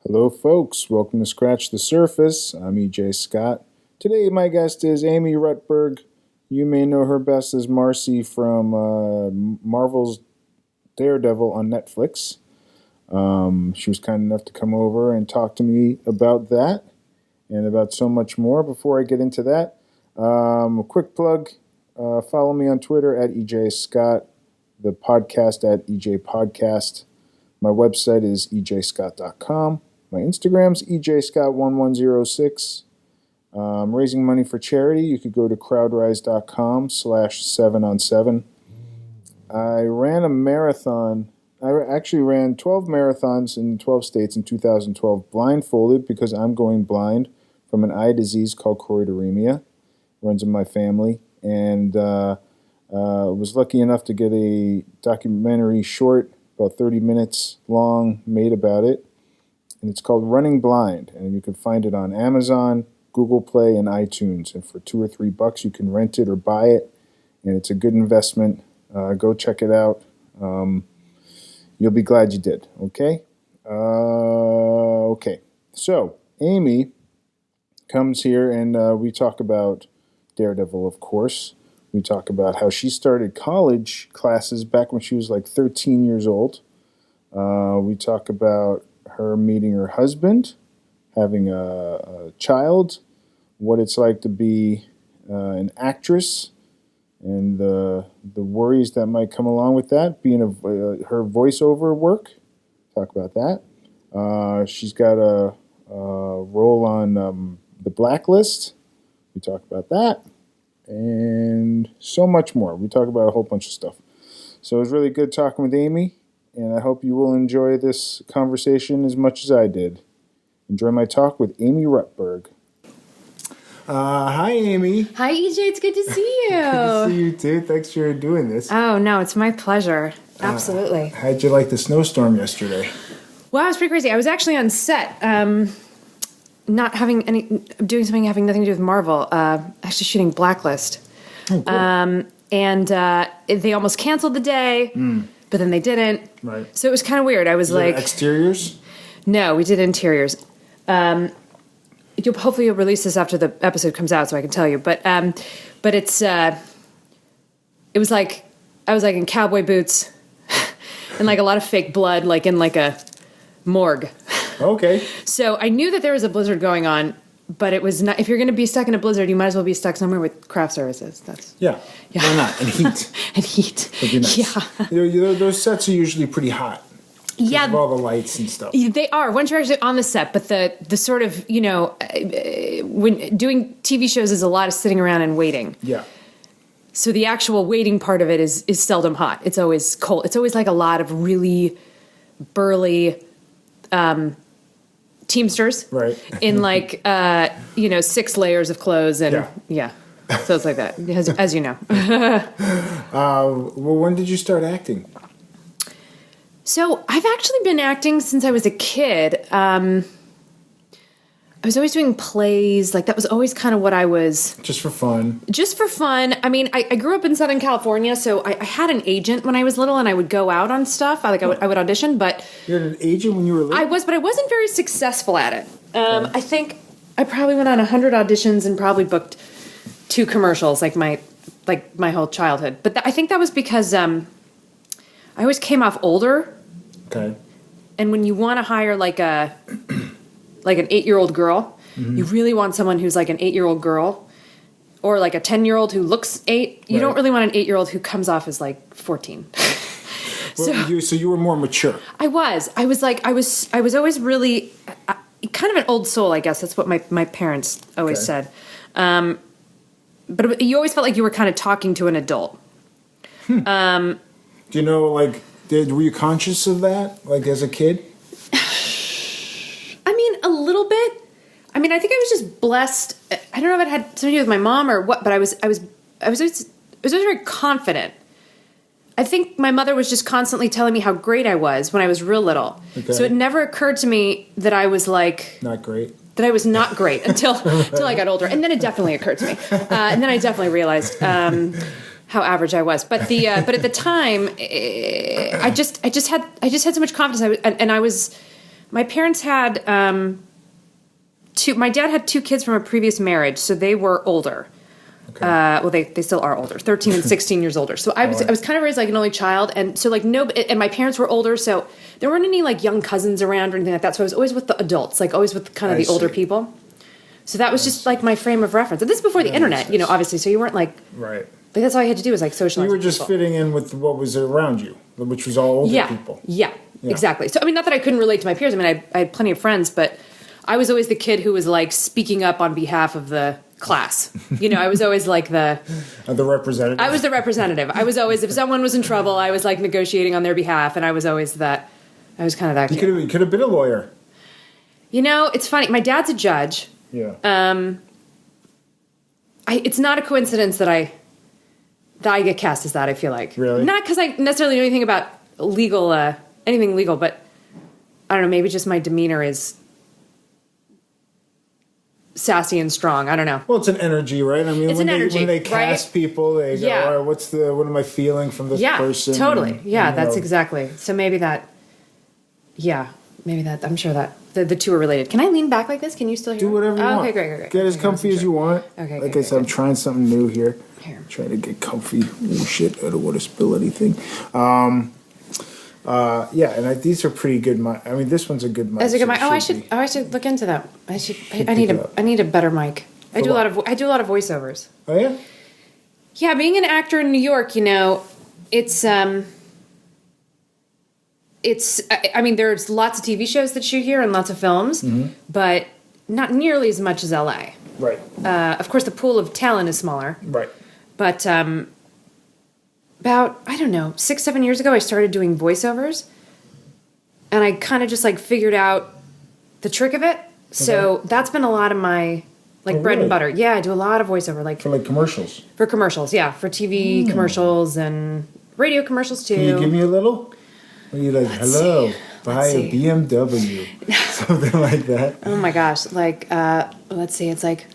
Hello, folks. Welcome to Scratch the Surface. I'm EJ Scott. Today, my guest is Amy Rutberg. You may know her best as Marci from Marvel's Daredevil on Netflix. She was kind enough to come over and talk to me about that and about so much more. Before I get into that, a quick plug. Follow me on Twitter at EJ Scott, the podcast at EJ Podcast. My website is ejscott.com. My Instagram's ejscott1106. I'm raising money for charity. You could go to crowdrise.com/7on7. I ran a marathon. I actually ran 12 marathons in 12 states in 2012, blindfolded because I'm going blind from an eye disease called choroideremia. It runs in my family. And was lucky enough to get a documentary short, about 30 minutes long, made about it. And it's called Running Blind. And you can find it on Amazon, Google Play, and iTunes. And for $2 or $3, you can rent it or buy it. And it's a good investment. Go check it out. You'll be glad you did. Okay? Okay. So, Amy comes here and we talk about Daredevil, of course. We talk about how she started college classes back when she was like 13 years old. We talk about her meeting her husband, having a child, what it's like to be an actress, and the worries that might come along with that, being her voiceover work. Talk about that. She's got a role on the Blacklist. We talk about that. And so much more. We talk about a whole bunch of stuff. So it was really good talking with Amy, and I hope you will enjoy this conversation as much as I did. Enjoy my talk with Amy Rutberg. Hi, Amy. Hi, EJ. It's good to see you. Good to see you, too. Thanks for doing this. Oh, no, it's my pleasure. Absolutely. How'd you like the snowstorm yesterday? Well, it was pretty crazy. I was actually on set, doing something having nothing to do with Marvel, actually shooting Blacklist. Oh, cool. And they almost canceled the day, but then they didn't. Right. So it was kind of weird. I was like... exteriors? No, we did interiors. Hopefully you'll release this after the episode comes out so I can tell you. But it's... it was like... I was like in cowboy boots and like a lot of fake blood, like in like a morgue. Okay. So I knew that there was a blizzard going on, but it was not. If you're going to be stuck in a blizzard, you might as well be stuck somewhere with craft services. Yeah. Why not? And heat. And heat. Would be nice. Yeah. Those sets are usually pretty hot. Yeah. Of all the lights and stuff. They are once you're actually on the set, but the sort of when doing TV shows is a lot of sitting around and waiting. Yeah. So the actual waiting part of it is seldom hot. It's always cold. It's always like a lot of really burly. Teamsters, right? In like 6 layers of clothes, and yeah. So it's like that, as you know. Well, when did you start acting? So I've actually been acting since I was a kid. I was always doing plays. Like that was always kind of what I was. Just for fun. I mean, I grew up in Southern California, so I had an agent when I was little, and I would go out on stuff. I would audition, but you had an agent when you were little. I was, but I wasn't very successful at it. I think I probably went on 100 auditions and probably booked 2 commercials, like my whole childhood. But I think that was because I always came off older. Okay. And when you want to hire like an 8-year-old girl, you really want someone who's like an 8-year-old girl, or like a 10-year-old who looks 8. You don't really want an 8-year-old who comes off as like 14. So you were more mature. I was always really kind of an old soul, I guess. That's what my parents always said. But you always felt like you were kind of talking to an adult. Do you know, like, were you conscious of that, like, as a kid? I mean, a little bit. I mean, I think I was just blessed. I don't know if it had something to do with my mom or what, but I was always very confident. I think my mother was just constantly telling me how great I was when I was real little. Okay. So it never occurred to me that I was like... Not great. That I was not great until I got older. And then it definitely occurred to me. And then I definitely realized how average I was. But at the time, I just had so much confidence. My parents had my dad had 2 kids from a previous marriage, so they were older. Okay. Well, they still are older, 13 and 16 years older. So I was kind of raised like an only child, and so like and my parents were older, so there weren't any like young cousins around or anything like that. So I was always with the adults, like always with kind of the older people. So that was just like my frame of reference. And this is before the internet, obviously. So you weren't like right. Like that's all you had to do was like socialize. You were just fitting in with what was around you, which was all older people. Yeah, exactly. So I mean, not that I couldn't relate to my peers. I mean, I had plenty of friends, but I was always the kid who was like speaking up on behalf of the class. I was always like the representative. I was the representative. I was always, if someone was in trouble, I was like negotiating on their behalf, and I was always that. I was kind of that kid. You could have been a lawyer. It's funny. My dad's a judge. Yeah. It's not a coincidence that I get cast as that. I feel like really not because I necessarily know anything about anything legal, but I don't know. Maybe just my demeanor is sassy and strong. I don't know. Well, it's an energy, right? I mean, it's when they cast people, they go, all right, what am I feeling from this person? Totally. That's exactly. So maybe that, I'm sure that the two are related. Can I lean back like this? Can you still hear? Do whatever you want. Okay, great. Get as comfy as you want. Okay. Like I said, I'm trying something new here. I'm trying to get comfy. Oh, shit, I don't want to spill anything. These are pretty good. This one's a good mic. That's a good mic. I should look into that. I need a better mic. I do a lot of voiceovers. Oh yeah. Yeah, being an actor in New York, it's there's lots of TV shows that shoot here and lots of films, but not nearly as much as LA. Right. Of course, the pool of talent is smaller. Right. But about, 6-7 years ago, I started doing voiceovers, and I kind of just like figured out the trick of it. Okay. So that's been a lot of my bread and butter. Yeah, I do a lot of voiceover, for commercials. For commercials, yeah, for TV commercials and radio commercials too. Can you give me a little? Are you like, hello, buy a BMW, something like that? Oh my gosh, let's see, it's like,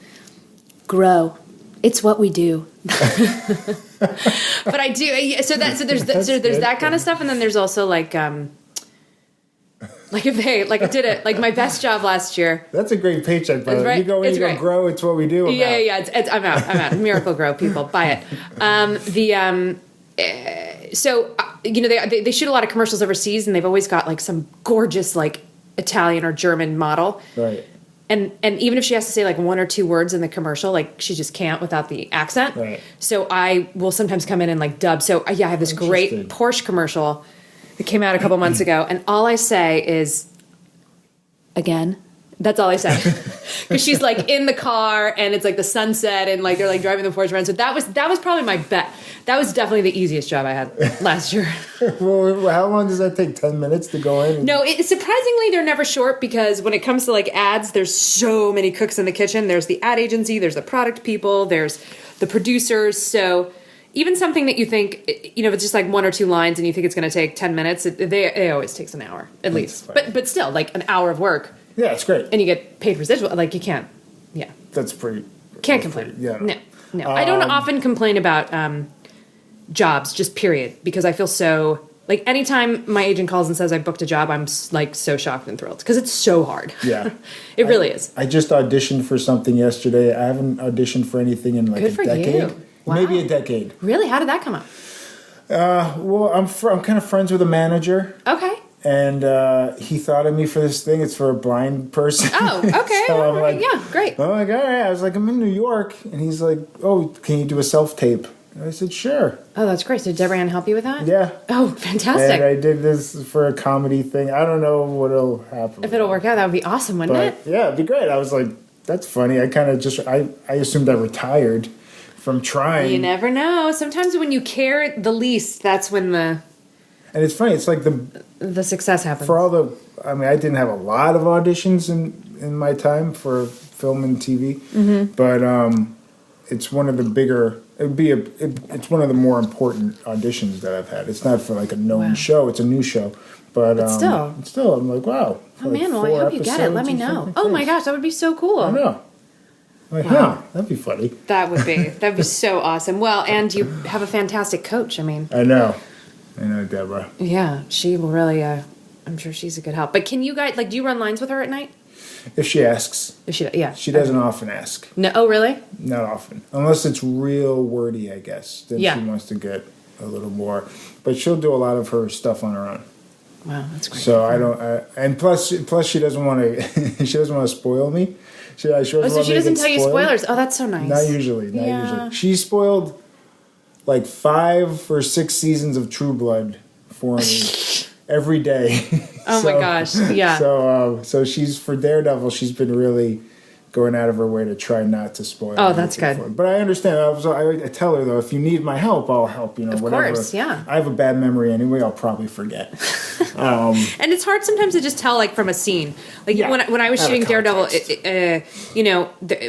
grow. It's what we do. But I do. So there's that kind of stuff, and then there's also I did it like my best job last year. That's a great paycheck, brother. Right? You go grow. It's what we do. I'm out. Miracle Grow, people buy it. They shoot a lot of commercials overseas, and they've always got some gorgeous Italian or German model. Right. And even if she has to say 1 or 2 words in the commercial, she just can't without the accent. Right. So I will sometimes come in and dub. So I have this great Porsche commercial that came out a couple months ago, and all I say is, again. That's all I say. Because she's in the car, and it's the sunset, and they're driving the Porsche around. So that was probably my bet. That was definitely the easiest job I had last year. Well, how long does that take? 10 minutes to go in? No, surprisingly, they're never short, because when it comes to ads, there's so many cooks in the kitchen. There's the ad agency, there's the product people, there's the producers. So even something that you think, if it's just 1 or 2 lines and you think it's going to take 10 minutes, it always takes an hour at least. But still, an hour of work. Yeah, it's great. And you get paid residual. You can't. Yeah. That's pretty. Can't complain. No. I don't often complain about jobs, just period, because I feel so. Anytime my agent calls and says I booked a job, I'm so shocked and thrilled, because it's so hard. Yeah. It really is. I just auditioned for something yesterday. I haven't auditioned for anything in Good a decade. You. Wow. Maybe a decade. Really? How did that come up? Well, I'm kind of friends with a manager. Okay. And he thought of me for this thing. It's for a blind person. Oh, okay. So I'm yeah, great. I'm all right. I was I'm in New York. And he's like, oh, can you do a self-tape? And I said, sure. Oh, that's great. So did Deborah Ann help you with that? Yeah. Oh, fantastic. And I did this for a comedy thing. I don't know what'll happen. If it'll work out, that would be awesome, wouldn't it? Yeah, it'd be great. I was like, that's funny. I kind of I assumed I retired from trying. You never know. Sometimes when you care the least, that's when the... And it's funny. It's the success happens. For all I didn't have a lot of auditions in my time for film and TV, but it's one of the bigger. It's one of the more important auditions that I've had. It's not for a known show. It's a new show, but still, I'm like, wow. Oh man, well, I hope you get it. Let me know. Oh my gosh, that would be so cool. I know. Wow. That'd be funny. That'd be so awesome. Well, and you have a fantastic coach. I mean, I know, Deborah. Yeah, she will really I'm sure she's a good help. But can you guys, like, do you run lines with her at night? If she asks. If she, yeah. She doesn't often ask. No. Oh, really? Not often. Unless it's real wordy, I guess. Then Yeah. she wants to get a little more. But she'll do a lot of her stuff on her own. Wow, that's great. So I don't, and plus she doesn't want to. She doesn't want to spoil me. So she doesn't tell you spoilers. Oh, that's so nice. Not usually. Not usually. She spoiled like 5 or 6 seasons of True Blood for me every day. Oh my gosh! Yeah. So she's for Daredevil. She's been really going out of her way to try not to spoil. Oh, that's good. But I understand. I tell her though, if you need my help, I'll help. Of whatever. Course, yeah. I have a bad memory anyway. I'll probably forget. And it's hard sometimes to just tell, like, from a scene. Like when I was shooting Daredevil,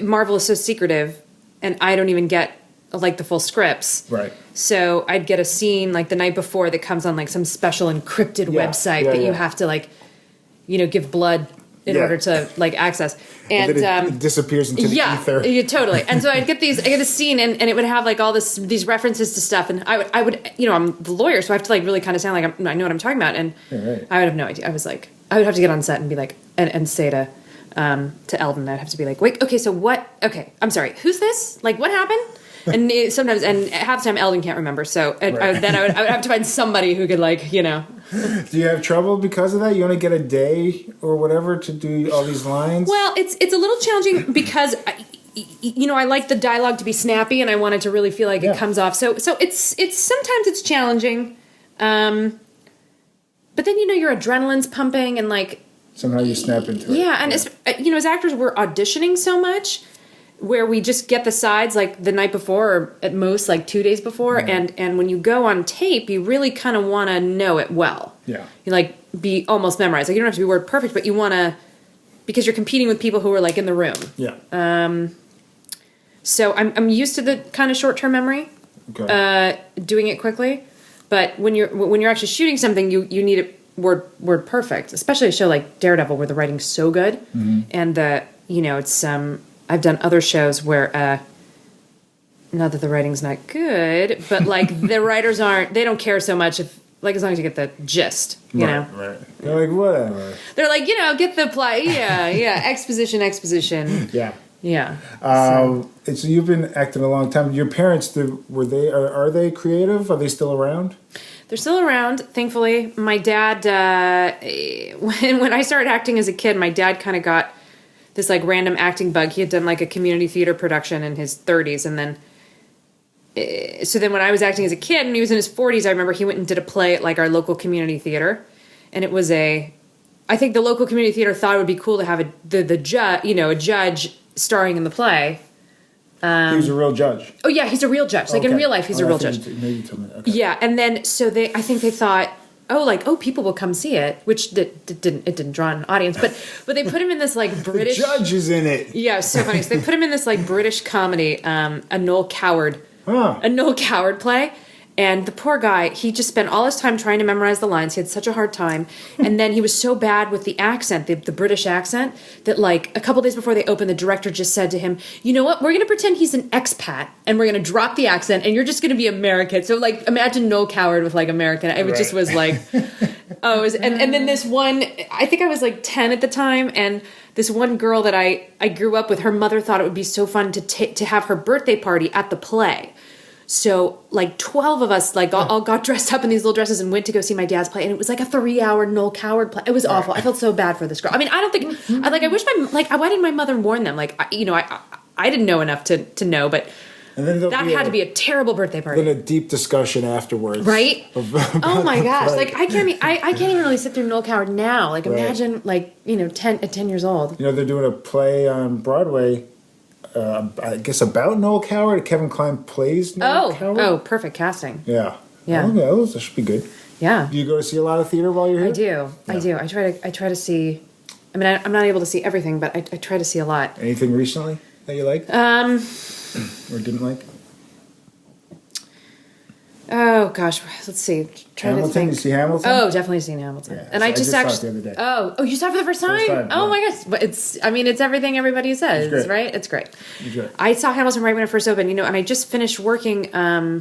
Marvel is so secretive, and I don't even get like the full scripts. Right. So I'd get a scene like the night before that comes on like some special encrypted website that you have to like, give blood in order to like access. And then it disappears into the ether. Yeah, totally. And so I get a scene and it would have like all these references to stuff, and I would I'm the lawyer, so I have to like really kind of sound like I know what I'm talking about, and I would have no idea. I was like, I would have to get on set and be like and say to Eldon, I'd have to be like, wait, okay, so what? Okay, I'm sorry, who's this? Like, what happened? And sometimes, and half the time, Eldon can't remember. So I would have to find somebody who could, like, Do you have trouble because of that? You only get a day or whatever to do all these lines? Well, it's a little challenging because I like the dialogue to be snappy, and I want it to really feel like it comes off. So it's sometimes it's challenging, but then your adrenaline's pumping and like somehow you snap into it. Yeah, and as actors, we're auditioning so much, where we just get the sides like the night before or at most like 2 days before, and when you go on tape, you really kind of want to know it well. Yeah. You like be almost memorized. Like you don't have to be word perfect, but you want to, because you're competing with people who are like in the room. Yeah. So I'm used to the kind of short-term memory, doing it quickly, but when you're actually shooting something, you need it word perfect, especially a show like Daredevil where the writing's so good, and it's I've done other shows where, not that the writing's not good, but like the writers they don't care so much if, like, as long as you get the gist, you know? Right. They're like, whatever. They're like, get the plot. Yeah. Exposition. Yeah. Yeah. So you've been acting a long time. Your parents, are they creative? Are they still around? They're still around, thankfully. My dad, when I started acting as a kid, my dad kind of got this like random acting bug. He had done like a community theater production in his 30s, and then when I was acting as a kid and he was in his 40s, I remember he went and did a play at like our local community theater, and it was I think the local community theater thought it would be cool to have a judge starring in the play. He was a real judge. Oh yeah, he's a real judge. Like in real life, he's a real judge. Maybe you told me. Okay. Yeah, and then I think they thought, people will come see it, which didn't draw an audience, but they put him in this like British. The judge is in it. Yeah, so funny. So they put him in this like British comedy, a Noel Coward play, and the poor guy, he just spent all his time trying to memorize the lines. He had such a hard time, and then he was so bad with the accent, the British accent, that like a couple days before they opened, the director just said to him, "You know what? We're going to pretend he's an expat, and we're going to drop the accent, and you're just going to be American." So like, imagine Noel Coward with like American. It just was like, and then this one, I think I was like 10 at the time, and this one girl that I grew up with, her mother thought it would be so fun to have her birthday party at the play. So, like, 12 of us, like, all got dressed up in these little dresses and went to go see my dad's play. And it was, like, a 3-hour Noel Coward play. It was awful. I felt so bad for this girl. I mean, I don't think... I wish why didn't my mother warn them? Like, I didn't know enough to know, but... And then that had to be a terrible birthday party. Then a deep discussion afterwards. Right? Oh, my gosh. Like, I can't even really sit through Noel Coward now. Like, imagine, 10 years old. They're doing a play on Broadway... I guess about Noel Coward. Kevin Kline plays Noel Coward. Oh, perfect casting. Yeah. Yeah. Oh, that should be good. Yeah. Do you go to see a lot of theater while you're here? I do. Yeah. I do. I try to see. I mean, I'm not able to see everything, but I try to see a lot. Anything recently that you liked? Or didn't like? Oh gosh, let's see. Hamilton. To think. You see Hamilton? Oh, definitely seen Hamilton. Yeah, and I just saw it the other day. Oh, you saw it for the first time? Oh my gosh, but it's everything everybody says, it's right? It's great. It's great. I saw Hamilton right when it first opened, and I just finished working. I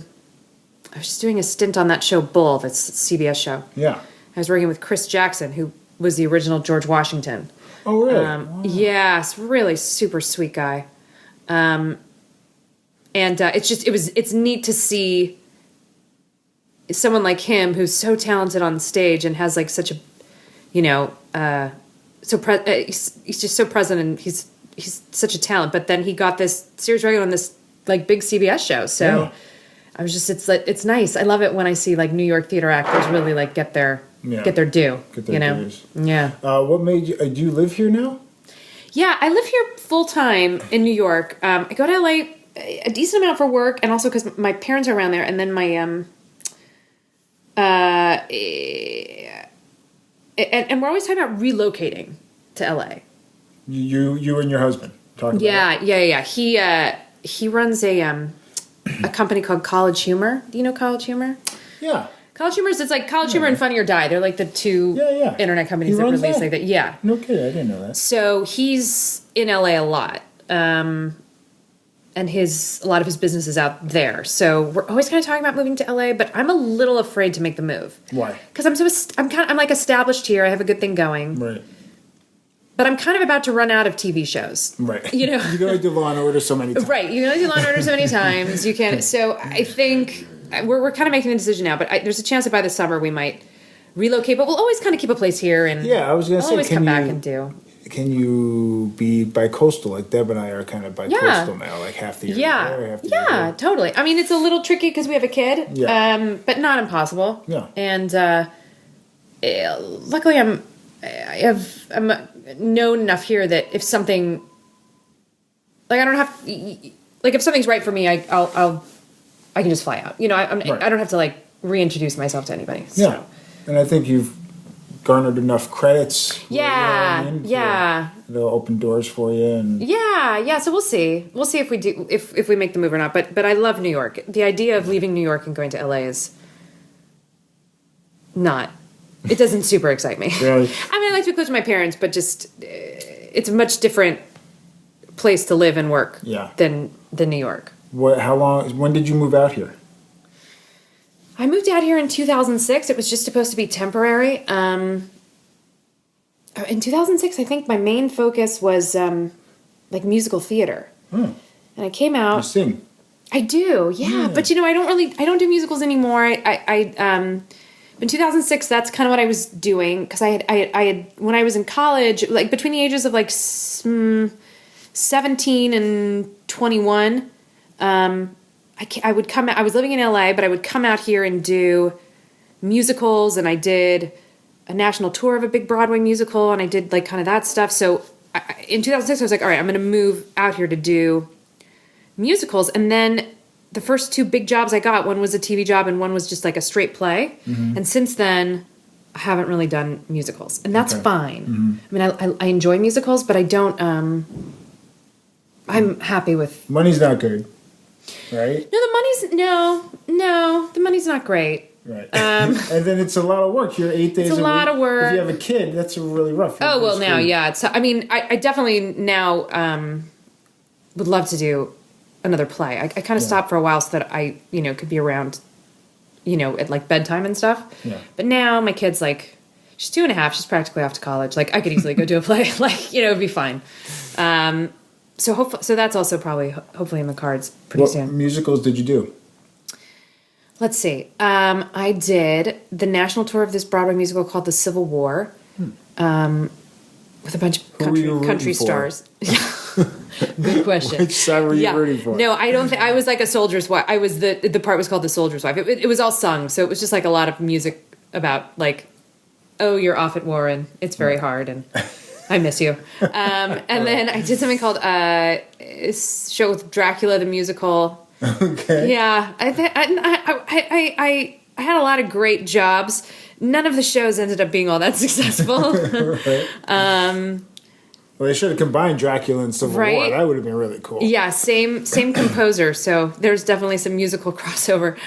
was just doing a stint on that show Bull, that's a CBS show. Yeah. I was working with Chris Jackson, who was the original George Washington. Oh, really? Wow. Yeah, it's really super sweet guy. And it's neat to see someone like him who's so talented on stage and has like such a, he's just so present and he's such a talent. But then he got this series regular on this like big CBS show. So Yeah. I was just, it's nice. I love it when I see like New York theater actors really like get their due. Get their dues. Yeah. What made you? Do you live here now? Yeah, I live here full time in New York. I go to LA a decent amount for work, and also because my parents are around there, and then my and we're always talking about relocating to LA. You and your husband talking about it? Yeah. He runs a company called College Humor. Do you know College Humor? Yeah. College Humor it's like College Humor and Funny or Die. They're like the two internet companies that release like that. Yeah. No kidding, I didn't know that. So he's in LA a lot. And a lot of his business is out there. So we're always kind of talking about moving to LA, but I'm a little afraid to make the move. Why? Because I'm like established here. I have a good thing going. Right. But I'm kind of about to run out of TV shows. Right. You know? You can only do Law and Order so many times. Right. You can only do Law and Order so many times. You can't. So I think we're kind of making the decision now, but there's a chance that by the summer we might relocate, but we'll always kind of keep a place here. And yeah, I was going to say, always come back and do. Can you be bi-coastal? Like Deb and I are kind of bi-coastal now, like half the year there, half the year there. Totally. I mean, it's a little tricky because we have a kid, but not impossible. Yeah. And luckily I'm known enough here that if something, like I don't have, like if something's right for me, I can just fly out. You know, I don't have to like reintroduce myself to anybody. So. Yeah. And I think you've garnered enough credits. They'll open doors for you. And So we'll see. We'll see if we do if we make the move or not. But I love New York. The idea of leaving New York and going to LA is not. It doesn't super excite me. Really? I mean, I like to be close to my parents, but just it's a much different place to live and work than New York. How long? When did you move out here? I moved out here in 2006. It was just supposed to be temporary. In 2006, I think my main focus was like musical theater. And I came out. You sing? I do, yeah. But I don't do musicals anymore. In 2006, that's kind of what I was doing because I had when I was in college, like between the ages of like 17 and 21. I would come out, I was living in LA, but I would come out here and do musicals, and I did a national tour of a big Broadway musical, and I did like kind of that stuff. So in 2006, I was like, all right, I'm going to move out here to do musicals. And then the first two big jobs I got, one was a TV job and one was just like a straight play. Mm-hmm. And since then, I haven't really done musicals, and that's fine. Mm-hmm. I mean, I enjoy musicals, but I don't, I'm happy with... Money's not good. Right? No, the money's not great. Right. And then it's a lot of work. You're 8 days a week. It's a lot of work. If you have a kid, that's really rough. Oh, well, now, yeah. So, I mean, I definitely now would love to do another play. I kind of stopped for a while so that I, could be around, at like bedtime and stuff. Yeah. But now my kid's like, she's 2.5. She's practically off to college. Like, I could easily go do a play. Like, it'd be fine. So that's also probably hopefully in the cards pretty soon. What musicals did you do? Let's see. I did the national tour of this Broadway musical called The Civil War, with a bunch of country stars. Good question. Which side were you rooting for? No, I don't think I was like a soldier's wife. I was the part was called The Soldier's Wife. It was all sung, so it was just like a lot of music about like, oh, you're off at war and it's very hard and. I miss you. And then I did something called a show with Dracula the musical. Okay. Yeah, I had a lot of great jobs. None of the shows ended up being all that successful. Right. Well, they should have combined Dracula and Civil War. That would have been really cool. Yeah, same composer. So there's definitely some musical crossover.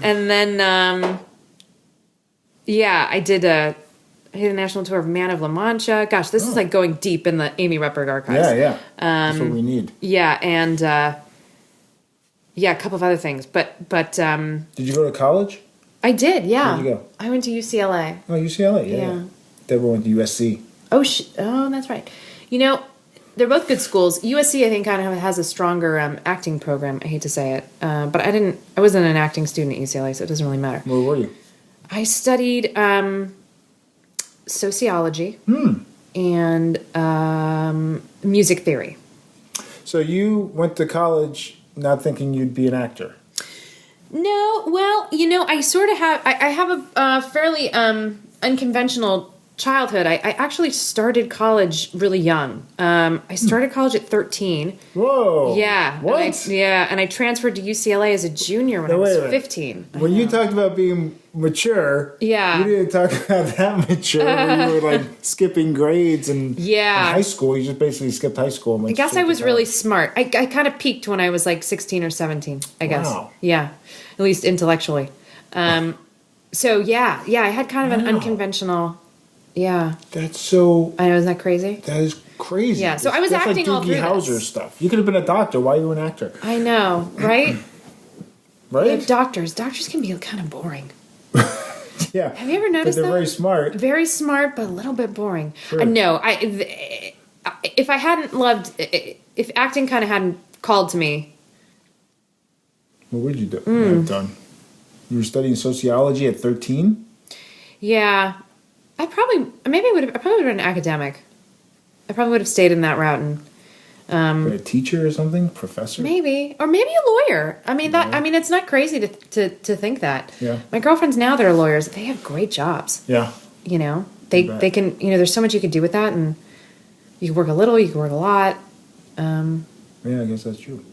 And then, I did a national tour of Man of La Mancha. Gosh, this is like going deep in the Amy Rutberg archives. Yeah. That's what we need. Yeah, and a couple of other things. But did you go to college? I did, yeah. Where'd you go? I went to UCLA. Oh, UCLA, yeah. Deborah went to USC. Oh, that's right. You know, they're both good schools. USC, I think, kind of has a stronger acting program. I hate to say it, but I wasn't an acting student at UCLA, so it doesn't really matter. Where were you? I studied sociology and music theory. So you went to college not thinking you'd be an actor? No, well, you know, I sort of have. I have a fairly unconventional childhood. I actually started college really young. I started college at 13. Whoa. Yeah. What? And I transferred to UCLA as a junior when I was 15. When you talked about being mature, yeah, you didn't talk about that mature when you were like skipping grades and in high school. You just basically skipped high school. I guess I was really smart. I kind of peaked when I was like 16 or 17, I guess. Wow. Yeah. At least intellectually. So yeah, I had kind of an unconventional... Yeah. That's so... I know, isn't that crazy? That is crazy. Yeah, so I was acting like all through Hauser this. stuff. You could have been a doctor. Why are you an actor? I know, right? Right? Yeah, doctors can be kind of boring. Yeah. Have you ever noticed that? They're that? very smart. Very smart, but a little bit boring. Sure. No, if I hadn't loved... If acting kind of hadn't called to me... What would you do? Have done? You were studying sociology at 13? Yeah. I probably would have been an academic. I probably would have stayed in that route and a teacher or something, professor. Maybe a lawyer. I mean it's not crazy to think that. Yeah. My girlfriends now that are lawyers, they have great jobs. Yeah. You know, they can. You know, there's so much you could do with that, and you can work a little, you can work a lot. Yeah, I guess that's true.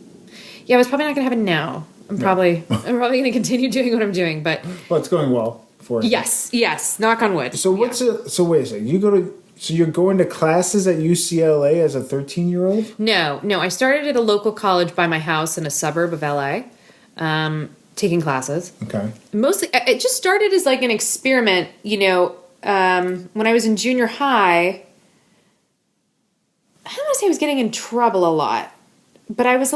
Yeah, but it's probably not going to happen now. I'm probably going to continue doing what I'm doing, but well, it's going well. Yes. Knock on wood. So so wait a second. You're going to classes at UCLA as a 13-year-old? No. I started at a local college by my house in a suburb of LA, taking classes. Okay. Mostly, it just started as like an experiment. You know, when I was in junior high, I don't want to say I was getting in trouble a lot, but I was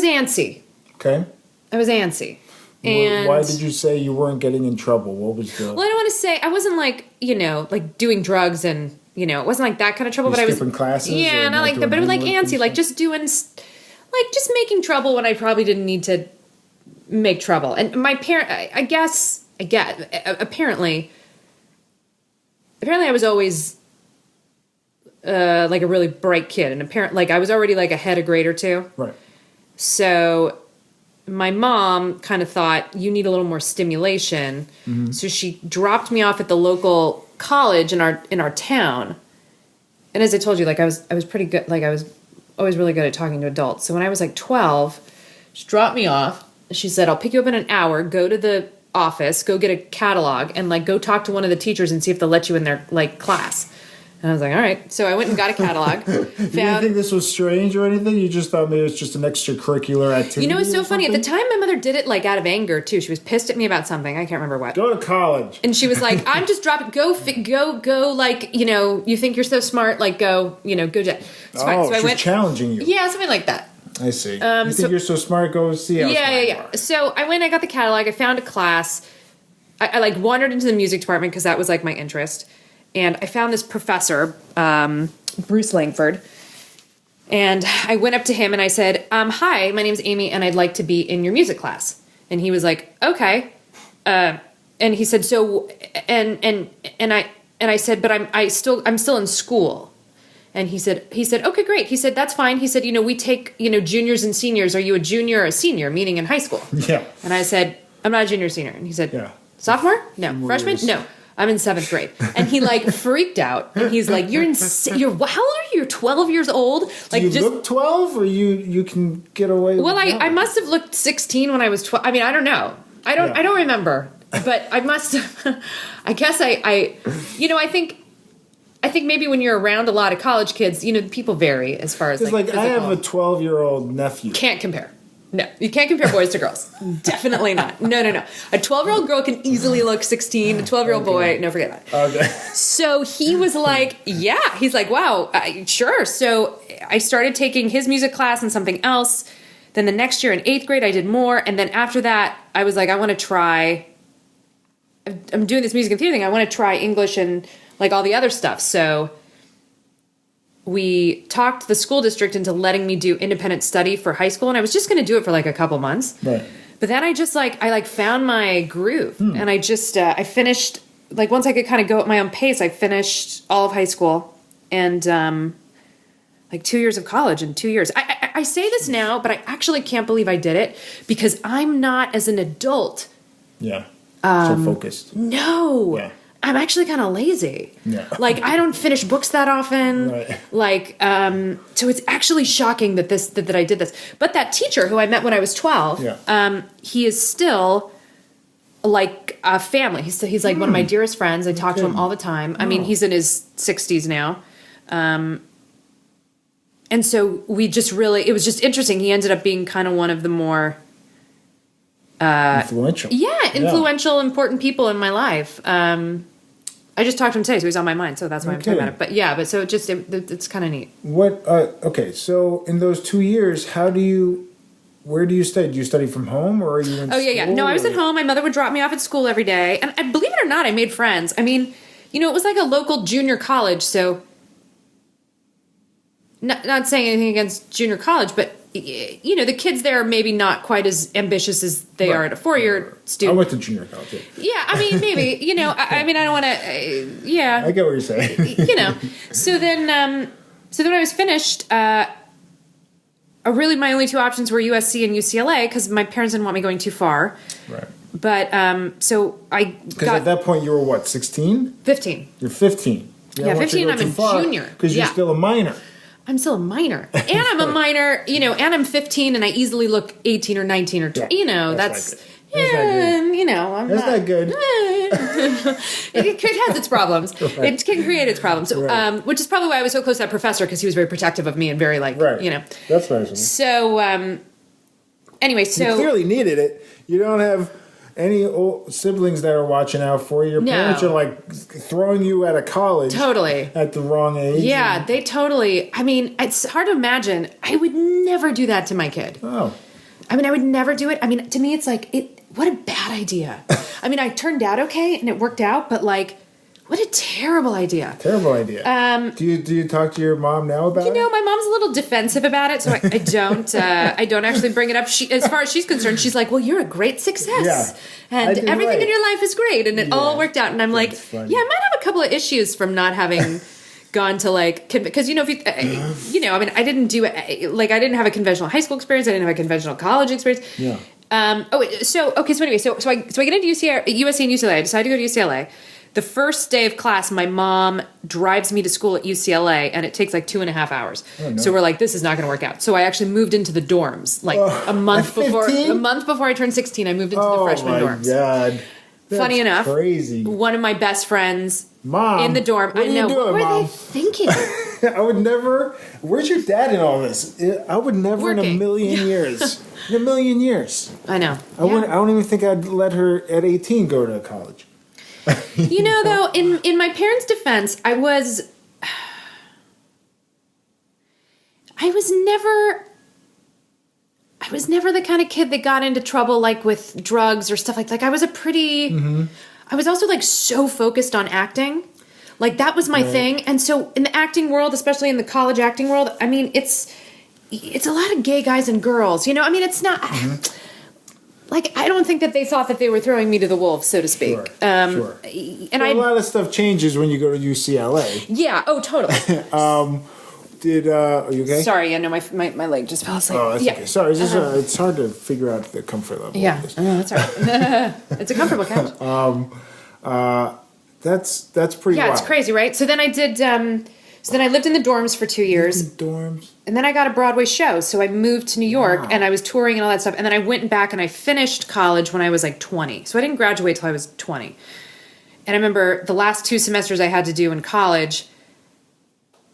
antsy. Okay. I was antsy. And why did you say you weren't getting in trouble? What was the... Well, I don't want to say... I wasn't like doing drugs and, it wasn't like that kind of trouble, but I was... skipping classes? Yeah, not like that, but it was like antsy, like just doing... Like just making trouble when I probably didn't need to make trouble. And my parent... I guess... Apparently I was always like a really bright kid. And I was already like ahead a grade or two. Right. So... My mom kind of thought you need a little more stimulation, so she dropped me off at the local college in our town. And as I told you, like I was pretty good. Like I was always really good at talking to adults. So when I was like 12, she dropped me off. She said, "I'll pick you up in an hour. Go to the office. Go get a catalog, and like go talk to one of the teachers and see if they'll let you in their like class." And I was like, all right. So I went and got a catalog. You didn't think this was strange or anything? You just thought maybe it was just an extracurricular activity? You know, it's so funny. At the time, my mother did it like out of anger, too. She was pissed at me about something. I can't remember what. Go to college. And she was like, I'm just dropping, go, like, you think you're so smart, like, go do that. It's fine. So I went, challenging you. Yeah, something like that. I see. You think you're so smart, go see how smart you are. So I went, I got the catalog, I found a class. I like wandered into the music department because that was like my interest. And I found this professor, Bruce Langford, and I went up to him and I said, "Hi, my name's Amy, and I'd like to be in your music class." And he was like, "Okay," and he said, "So," and I said, "But I'm still in school." And he said, "Okay, great." He said, "That's fine." He said, "We take juniors and seniors. Are you a junior or a senior?" Meaning in high school. Yeah. And I said, "I'm not a junior or senior." And he said, "Yeah, sophomore? No, freshman? No." I'm in 7th grade. And he like freaked out. And he's like, you're how old are you? You're 12 years old? Like, do you look 12 or you can get away with I must have looked 16 when I was 12. I mean, I don't know. I don't remember. But I must have, I guess I think maybe when you're around a lot of college kids, people vary as far as like I have a 12-year-old nephew. Can't compare. No, you can't compare boys to girls. Definitely not. No. A 12-year-old girl can easily look 16. A 12-year-old boy, no, forget that. Okay. So he was like, yeah. He's like, wow, sure. So I started taking his music class and something else. Then the next year in 8th grade, I did more. And then after that, I was like, I want to try, I'm doing this music and theater thing. I want to try English and like all the other stuff. So we talked the school district into letting me do independent study for high school. And I was just going to do it for like a couple months. Right. But then I just I found my groove. And I just, I finished, like once I could kind of go at my own pace, I finished all of high school and, like 2 years of college in 2 years. I say this now, but I actually can't believe I did it because I'm not, as an adult. Yeah. So focused. No. Yeah. I'm actually kind of lazy. Yeah. Like I don't finish books that often. Right. Like, so it's actually shocking that that I did this. But that teacher who I met when I was 12, he is still like a family. He's like one of my dearest friends. I talk to him all the time. I mean, he's in his 60s now. And so we just really, it was just interesting. He ended up being kind of one of the more influential. Influential, important people in my life. I just talked to him today, so he's on my mind. So that's why I'm talking about it. But so it's kind of neat. What? Okay, so in those 2 years, where do you study? Do you study from home or are you in school? No, I was at home. My mother would drop me off at school every day. And I believe it or not, I made friends. I mean, it was like a local junior college, so not saying anything against junior college, but the kids there are maybe not quite as ambitious as they are at a 4-year student. I went to junior college. Yeah, I mean, maybe, I mean, I don't want to, yeah. I get what you're saying. So then when I was finished, really my only two options were USC and UCLA because my parents didn't want me going too far. Right. But, so I got... Because at that point you were what, 16? 15. You're 15. Yeah, 15, I'm a junior. Because you're still a minor. I'm still a minor. And I'm a minor, and I'm 15 and I easily look 18 or 19 or 20. That's I'm that's not good. It has its problems. Right. It can create its problems. So, which is probably why I was so close to that professor because he was very protective of me and very That's nice. So, anyway, you clearly needed it. You don't have any old siblings that are watching out for you. Your parents are like throwing you out of college. Totally. At the wrong age. Yeah, they totally. I mean, it's hard to imagine. I would never do that to my kid. Oh. I mean, I would never do it. I mean, to me, it's like, what a bad idea. I mean, I turned out okay and it worked out, but like, what a terrible idea. Terrible idea. Do you talk to your mom now about it? My mom's a little defensive about it, so I don't actually bring it up. As far as she's concerned, she's like, well, you're a great success. Yeah. And everything in your life is great. And it all worked out. And I'm like, I might have a couple of issues from not having gone to like, because, if you, I mean, I didn't do it, like, I didn't have a conventional high school experience. I didn't have a conventional college experience. Yeah. So anyway, so I get into USC and UCLA. I decided to go to UCLA. The first day of class, my mom drives me to school at UCLA, and it takes like 2.5 hours. Oh, no. So we're like, this is not going to work out. So I actually moved into the dorms, like a month before I turned 16. I moved into the freshman dorms. Oh my God! Funny enough, crazy. One of my best friends, Mom, in the dorm. What are you doing, what were Mom? they thinking? I would never. Where's your dad in all this? I would never in a million years. In a million years. I know. I don't even think I'd let her at 18 go to college. Though, in my parents' defense, I was never the kind of kid that got into trouble like with drugs or stuff like that. Like I was I was also like so focused on acting. Like that was my thing. And so in the acting world, especially in the college acting world, I mean, it's a lot of gay guys and girls, I mean, it's not like, I don't think that they thought that they were throwing me to the wolves, so to speak. Sure. And a lot of stuff changes when you go to UCLA. Yeah. Oh, totally. Are you okay? Sorry. I know my leg just fell asleep. Oh, that's okay. Sorry. It's hard to figure out the comfort level. Yeah. That's all right. It's a comfortable couch. That's pretty wild. It's crazy, right? So then I did... So then I lived in the dorms for 2 years. And then I got a Broadway show. So I moved to New York and I was touring and all that stuff. And then I went back and I finished college when I was like 20. So I didn't graduate till I was 20. And I remember the last 2 semesters I had to do in college.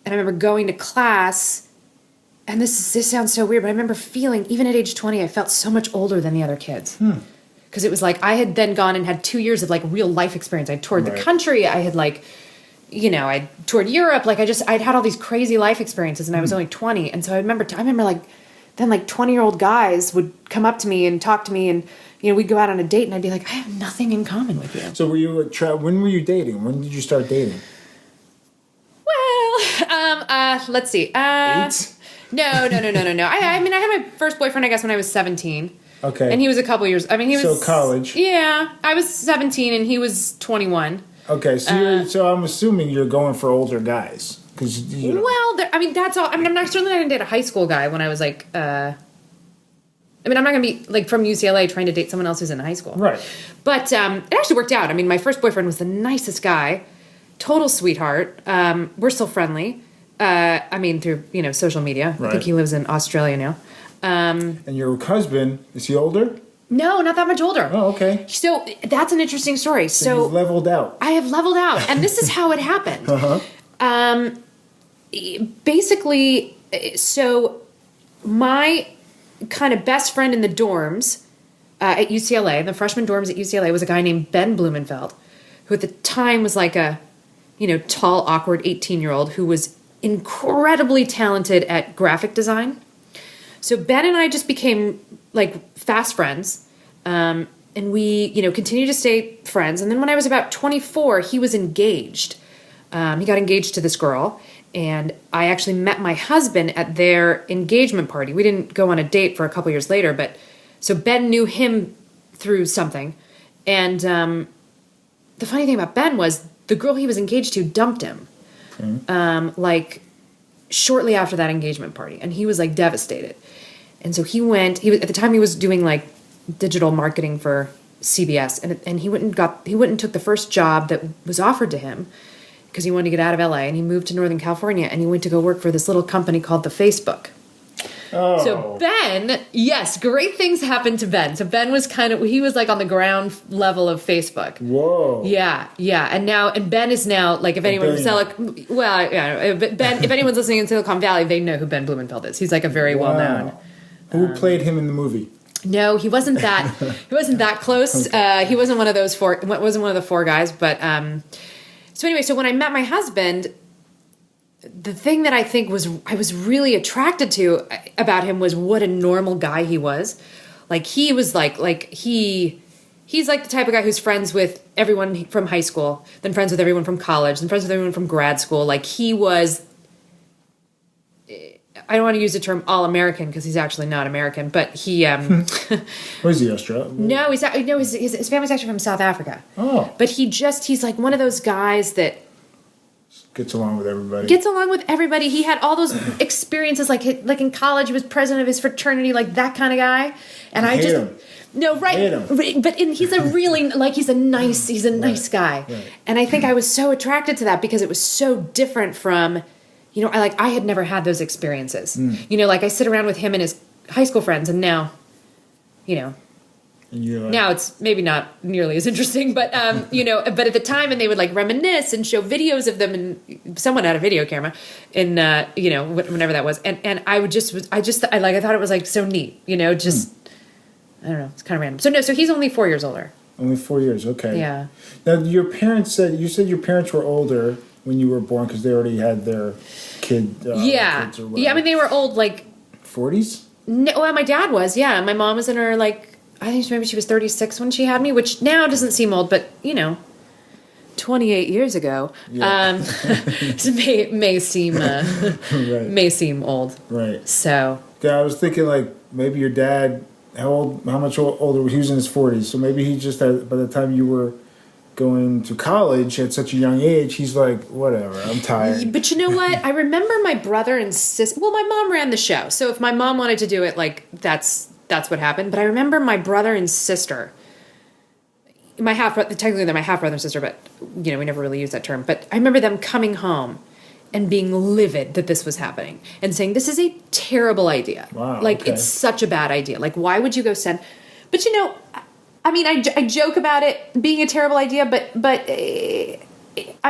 And I remember going to class. And this sounds so weird, but I remember feeling, even at age 20, I felt so much older than the other kids. Because it was like I had then gone and had 2 years of like real life experience. I toured the country. I had like... I toured Europe. Like I'd had all these crazy life experiences and I was only 20. And so I remember like then like 20-year-old guys would come up to me and talk to me, and we'd go out on a date, and I'd be like, I have nothing in common with you. So when were you dating? When did you start dating? Well, let's see. 8? No. I mean, I had my first boyfriend, I guess, when I was 17. Okay. And he was a couple years. I mean, he was so college. Yeah, I was 17 and he was 21. Okay, so I'm assuming you're going for older guys, because Well, I mean, that's all. I mean, I'm not certainly not going to date a high school guy when I was like. I mean, I'm not going to be like from UCLA trying to date someone else who's in high school. Right. But it actually worked out. I mean, my first boyfriend was the nicest guy, total sweetheart. We're still friendly. I mean, through social media. Right. I think he lives in Australia now. And your husband, is he older? No, not that much older. Oh, okay. So that's an interesting story. So you've leveled out. I have leveled out, and this is how it happened. Basically, so my kind of best friend in the dorms at UCLA, the freshman dorms at UCLA, was a guy named Ben Blumenfeld, who at the time was like a, tall, awkward 18-year-old who was incredibly talented at graphic design. So Ben and I just became like fast friends, and we, continued to stay friends. And then when I was about 24, he was engaged. He got engaged to this girl, and I actually met my husband at their engagement party. We didn't go on a date for a couple years later, but so Ben knew him through something. And the funny thing about Ben was the girl he was engaged to dumped him, like shortly after that engagement party, and he was like devastated. And so he was at the time he was doing like digital marketing for CBS, and he went and took the first job that was offered to him because he wanted to get out of LA, and he moved to Northern California, and he went to go work for this little company called the Facebook. Oh. So Ben, yes, great things happened to Ben. So Ben was he was like on the ground level of Facebook. Whoa. Yeah. And Ben is now like, if anyone if anyone's listening in Silicon Valley, they know who Ben Blumenfeld is. He's like a very well known. Who played him in the movie? No, he wasn't that. He wasn't that close. Okay. He wasn't one of those four. Wasn't one of the four guys. But so anyway, so when I met my husband, the thing that I think I was really attracted to about him was what a normal guy he was. Like he was he's like the type of guy who's friends with everyone from high school, then friends with everyone from college, then friends with everyone from grad school. Like he was. I don't want to use the term all-American because he's actually not American, but he... Was he Australian? No, his family's actually from South Africa. Oh. But he's like one of those guys that... Gets along with everybody. He had all those experiences, like in college, he was president of his fraternity, like that kind of guy. And I just... Him. No, right. But he's a really, he's a nice guy. Right. And I think I was so attracted to that because it was so different from... I had never had those experiences. I sit around with him and his high school friends, and now, now it's maybe not nearly as interesting, but, but at the time, and they would reminisce and show videos of them, and someone had a video camera, and, whenever that was. And I thought it was so neat, I don't know, it's kind of random. So he's only 4 years older. Only 4 years, okay. Yeah. Now, you said your parents were older when you were born because they already had their kids or whatever. Yeah, I mean, they were old, 40s? No, well, my dad was, yeah. My mom was in her, I think maybe she was 36 when she had me, which now doesn't seem old, but, 28 years ago, may seem right. may seem old. Right. So. Yeah, I was thinking, maybe your dad, how much older was he? He was in his 40s, so maybe he just had, by the time you were going to college at such a young age, he's like, whatever, I'm tired. But you know what? I remember my brother and sister. Well, my mom ran the show, so if my mom wanted to do it, that's what happened. But I remember my brother and sister. Technically they're my half brother and sister, but we never really used that term. But I remember them coming home and being livid that this was happening and saying, "This is a terrible idea. Wow, It's such a bad idea. Why would you go send?" But I mean, I joke about it being a terrible idea, but I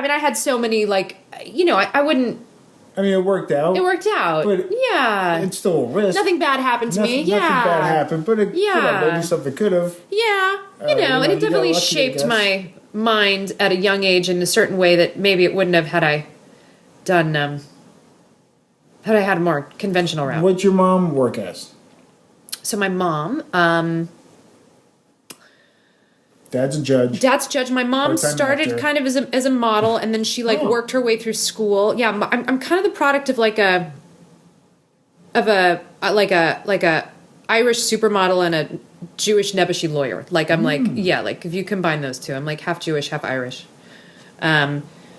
mean, I had so many, I wouldn't... I mean, it worked out. It worked out, but yeah. It's still a risk. Nothing bad happened to me, yeah. Nothing bad happened, but maybe something could have. Yeah, and it definitely shaped my mind at a young age in a certain way that maybe it wouldn't have had I done... had I had a more conventional route. What'd your mom work as? So my mom, Dad's a judge. Dad's judge. My mom Part-time started actor. kind of as a model, and then she like Oh. worked her way through school. Yeah, I'm kind of the product of like a Irish supermodel and a Jewish Nebuchadnezzar lawyer. Like I'm like if you combine those two, I'm like half Jewish, half Irish.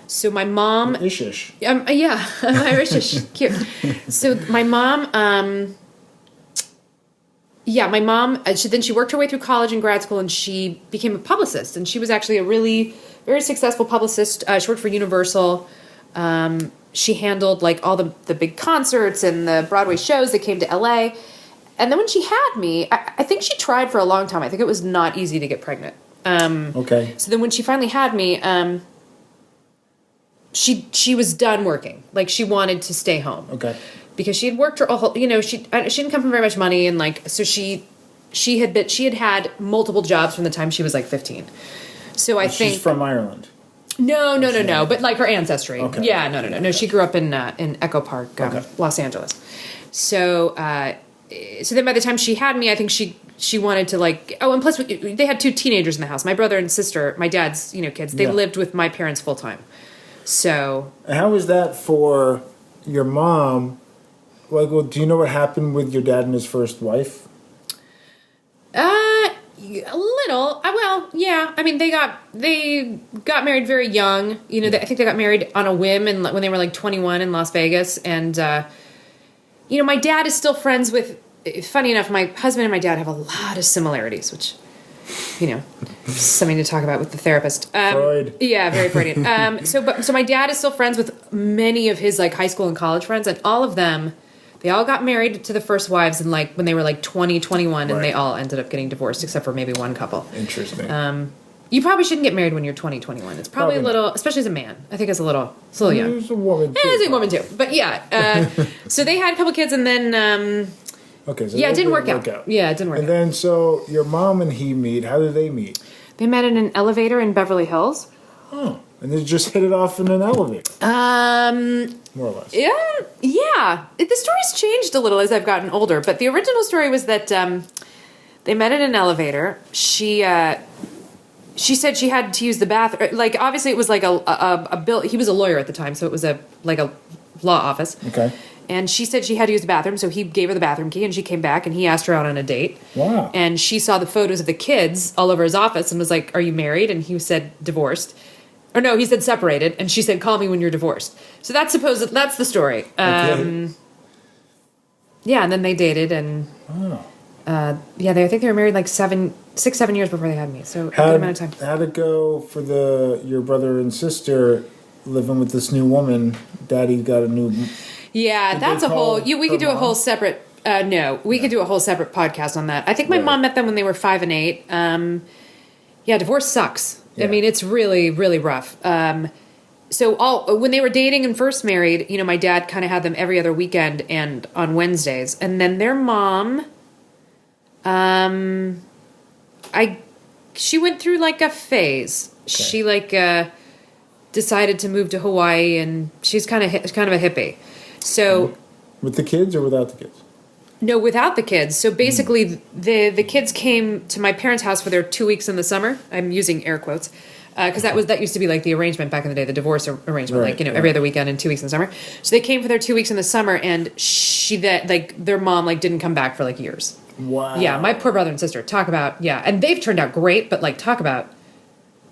So my mom, Ish-ish. I'm Irish, cute. So my mom, she worked her way through college and grad school, and she became a publicist. And she was actually a really very successful publicist. She worked for Universal. She handled like all the big concerts and the Broadway shows that came to LA. And then when she had me, I think she tried for a long time. I think it was not easy to get pregnant. Okay. So then when she finally had me, she was done working. Like she wanted to stay home. Okay. Because she had worked her whole, she didn't come from very much money, and like so she had multiple jobs from the time she was like 15. So I think She's from Ireland. No. But like her ancestry. Okay. Yeah, no. She grew up in Echo Park, Los Angeles. So then by the time she had me, I think she wanted to like. Oh, and plus they had two teenagers in the house. My brother and sister, my dad's kids. They lived with my parents full time. So. And how was that for your mom? Like, well, do you know what happened with your dad and his first wife? A little. Well, yeah. I mean, they got married very young. I think they got married on a whim and when they were like 21 in Las Vegas. And my dad is still friends with. Funny enough, my husband and my dad have a lot of similarities, which something to talk about with the therapist. Freud. Yeah, very Freudian. So my dad is still friends with many of his like high school and college friends, and all of them. They all got married to the first wives and like when they were like 20, 21, and they all ended up getting divorced except for maybe one couple. Interesting. You probably shouldn't get married when you're 20, 21. It's probably a little, especially as a man. I think it's a little young. There's a woman too. There's a woman too. But yeah. So they had a couple kids and then, okay, so it didn't work out. Yeah, it didn't work out. And then, so your mom and he meet. How did they meet? They met in an elevator in Beverly Hills. Oh, and they just hit it off in an elevator. More or less. Yeah. The story's changed a little as I've gotten older, but the original story was that they met in an elevator. She said she had to use the bathroom. Like, obviously, it was like a bill. He was a lawyer at the time, so it was a law office. Okay. And she said she had to use the bathroom, so he gave her the bathroom key, and she came back, and he asked her out on a date. Wow. And she saw the photos of the kids all over his office and was like, "Are you married?" And he said, "Divorced." Or no, he said separated, and she said, "Call me when you're divorced." So that's the story. Okay. Yeah, and then they dated, and I think they were married like 7 years before they had me. So a good amount of time. How'd it go for your brother and sister living with this new woman? Daddy got a new. Yeah, that's a whole. We could do a whole separate. Could do a whole separate podcast on that. I think my mom met them when they were 5 and 8. Divorce sucks. Yeah. I mean, it's really, really rough. So when they were dating and first married, my dad kind of had them every other weekend and on Wednesdays, and then their mom, she went through like a phase. Okay. She decided to move to Hawaii, and she's kind of a hippie. So with the kids or without the kids? No, without the kids. So basically, the kids came to my parents' house for their 2 weeks in the summer. I'm using air quotes because that used to be like the arrangement back in the day, the divorce arrangement, right, every other weekend and 2 weeks in the summer. So they came for their 2 weeks in the summer, and their mom didn't come back for like years. Wow. Yeah, my poor brother and sister. Talk about and they've turned out great, but talk about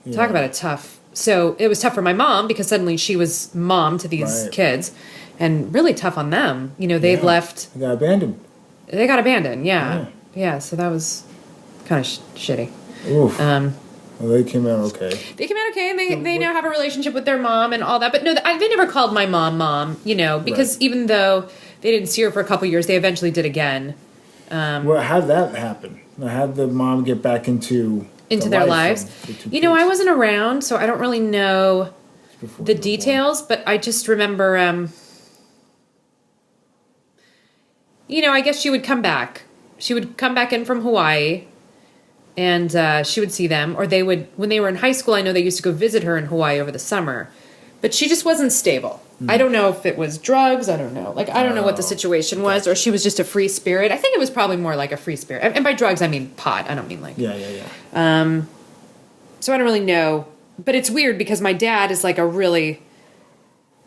a tough. So it was tough for my mom because suddenly she was mom to these kids, and really tough on them. They've left. They got abandoned. They got abandoned, yeah. So that was kind of shitty. Oof. Well, they came out okay. They came out okay, and they now have a relationship with their mom and all that. But no, they never called my mom, because even though they didn't see her for a couple years, they eventually did again. Well, how did that happen? How did the mom get back into their lives? I wasn't around, so I don't really know the details, but I just remember... I guess she would come back. She would come back in from Hawaii, and she would see them. Or they would, when they were in high school, I know they used to go visit her in Hawaii over the summer. but she just wasn't stable. I don't know if it was drugs. I don't know. Like, I don't know what the situation was, or she was just a free spirit. I think it was probably more like a free spirit. And by drugs, I mean pot. I don't mean like... Yeah. So I don't really know. But it's weird because my dad is like a really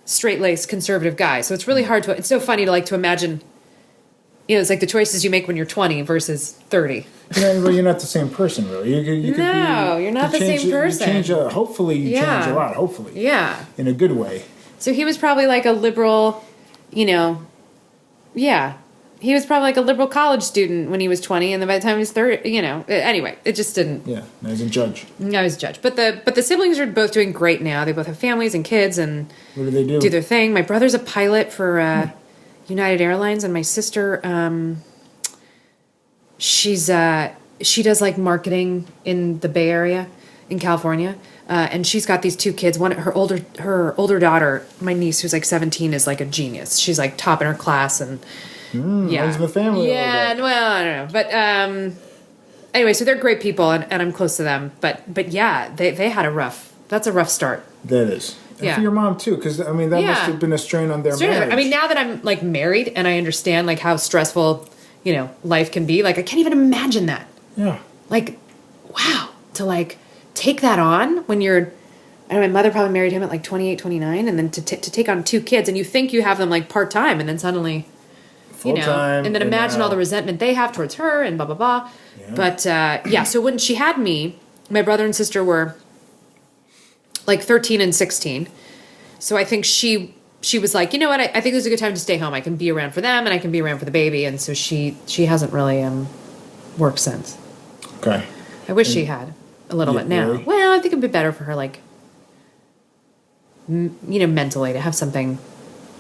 straight-laced conservative guy. So it's really hard to... It's so funny to imagine... it's like the choices you make when you're 20 versus 30. Well, you're not the same person, really. You could you're not the same person. Hopefully you change a lot, hopefully. Yeah. In a good way. So he was probably like a liberal, he was probably like a liberal college student when he was 20, and then by the time he was 30, anyway, it just didn't. Yeah, now he's a judge. Now he's a judge. But the siblings are both doing great now. They both have families and kids, and what do they do? Do their thing. My brother's a pilot for United Airlines, and my sister, she does like marketing in the Bay Area in California. And she's got these two kids. Her older daughter, my niece, who's like 17, is like a genius. She's like top in her class, and runs the family. Yeah, well, I don't know, but anyway, so they're great people, and I'm close to them. But yeah, they had that's a rough start. That is. And for your mom too, because that must have been a strain on their marriage. I mean, now that I'm like married and I understand like how stressful life can be, like I can't even imagine that. Yeah. Like, wow, to like take that on when you're, I know my mother probably married him at like 28, 29, and then to take on two kids, and you think you have them like part-time, and then suddenly, full-time, and then imagine all the resentment they have towards her and blah, blah, blah. Yeah. But, so when she had me, my brother and sister were like 13 and 16. So I think she was like, you know what, I think this is a good time to stay home. I can be around for them, and I can be around for the baby. And so she hasn't really worked since. Okay. I wish she had. A little bit now. Really? Well, I think it'd be better for her, like, mentally to have something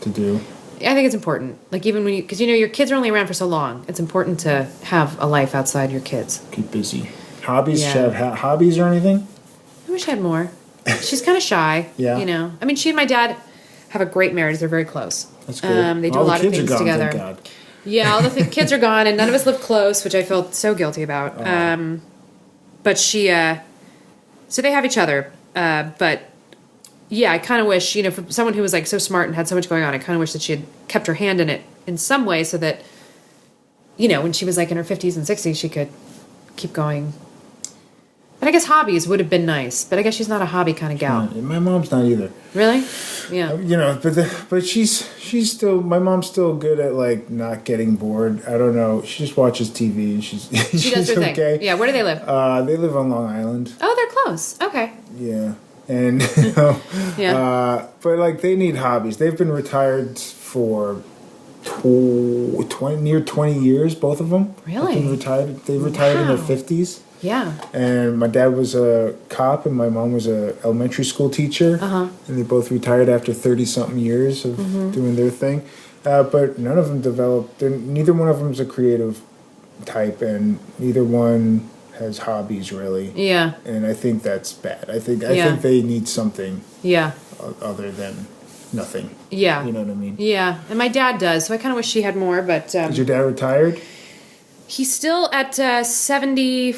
to do. I think it's important. Like, even when because your kids are only around for so long. It's important to have a life outside your kids. Keep busy. Hobbies? Yeah. Should have hobbies or anything? I wish I had more. She's kind of shy. Yeah. I mean, she and my dad have a great marriage. They're very close. That's good. They do a lot of things together. Thank God. Yeah, all the kids are gone, and none of us live close, which I feel so guilty about. But she, so they have each other. But yeah, I kind of wish, for someone who was like so smart and had so much going on, I kind of wish that she had kept her hand in it in some way so that, when she was like in her 50s and 60s, she could keep going. But I guess hobbies would have been nice. But I guess she's not a hobby kind of gal. My mom's not either. Really? Yeah. But she's still, my mom's still good at like not getting bored. I don't know. She just watches TV and she's does her okay. Thing. Yeah. Where do they live? They live on Long Island. Oh, they're close. Okay. Yeah. And but like they need hobbies. They've been retired for 20 years, both of them. Really? They retired in their 50s. Yeah. And my dad was a cop and my mom was a elementary school teacher. Uh-huh. And they both retired after 30-something years of doing their thing. But none of them developed. Neither one of them is a creative type, and neither one has hobbies really. Yeah. And I think that's bad. I think they need something. Yeah. Other than nothing. Yeah. You know what I mean? Yeah. And my dad does, so I kind of wish she had more, but... Is your dad retired? He's still at 70... I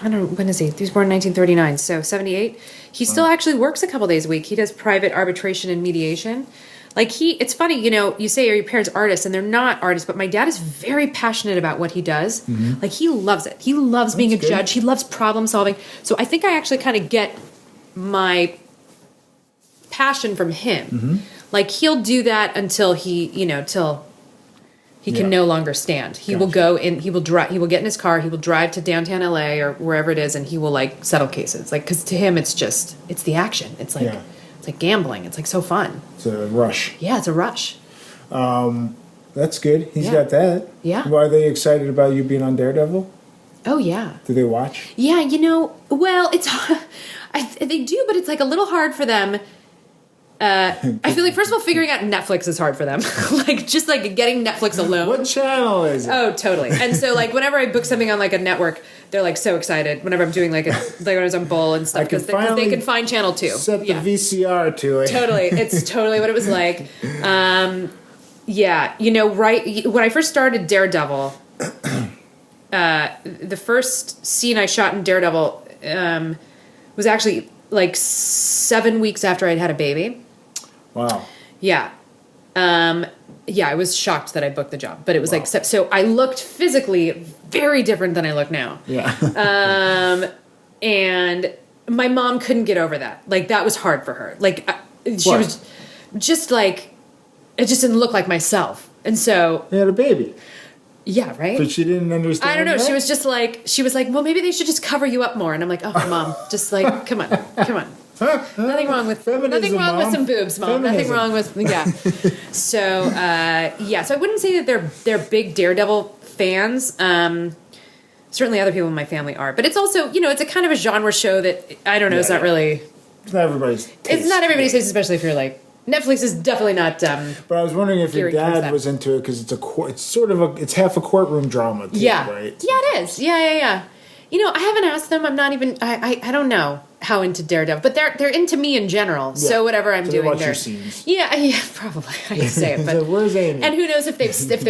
don't know, when is he? He was born in 1939, so 78. He still actually works a couple days a week. He does private arbitration and mediation. Like it's funny, you say, are your parents artists? And they're not artists, but my dad is very passionate about what he does. Mm-hmm. Like, he loves it. He loves being a judge. He loves problem solving. So I think I actually kind of get my passion from him. Mm-hmm. Like, he'll do that until he, till he can no longer stand. He will go in, he will get in his car, he will drive to downtown LA or wherever it is, and he will like settle cases. Like, because to him, it's the action. It's like, it's like gambling. It's like so fun. It's a rush. Yeah, it's a rush. That's good. He's got that. Yeah. Why are they excited about you being on Daredevil? Oh, yeah. Do they watch? Yeah, well, it's, they do, but it's like a little hard for them. I feel like, first of all, figuring out Netflix is hard for them. Like, just like getting Netflix alone. What channel is it? Oh, totally. And so, like, whenever I book something on like a network, they're like so excited. Whenever I'm doing like when I was on Bull and stuff, because they can find channel 2. Set the VCR to it. Totally, it's totally what it was like. Yeah, right when I first started Daredevil, the first scene I shot in Daredevil was actually like 7 weeks after I'd had a baby. Wow. Yeah. Yeah, I was shocked that I booked the job, but it was like, so I looked physically very different than I look now. Yeah. And my mom couldn't get over that. Like, that was hard for her. Like, she was just like, it just didn't look like myself. And so. You had a baby. Yeah, right? But she didn't understand. I don't know. That? She was like, well, maybe they should just cover you up more. And I'm like, oh, Mom, just like, come on. Nothing wrong with some boobs, Mom. Feminism. Nothing wrong with So so I wouldn't say that they're big Daredevil fans. Certainly other people in my family are, but it's also it's a kind of a genre show that I don't know. It's not really. It's not everybody's taste. It's not everybody's taste, especially if you're like Netflix is definitely not. But I was wondering if your dad was into it because it's half a courtroom drama. Too, yeah, right? Yeah, it is. Yeah. I haven't asked them. I'm not even. I don't know how into Daredevil, but they're into me in general. Yeah. So whatever I'm doing, watch your scenes. Yeah, probably. I hate to say it, but so where's Amy? And who knows if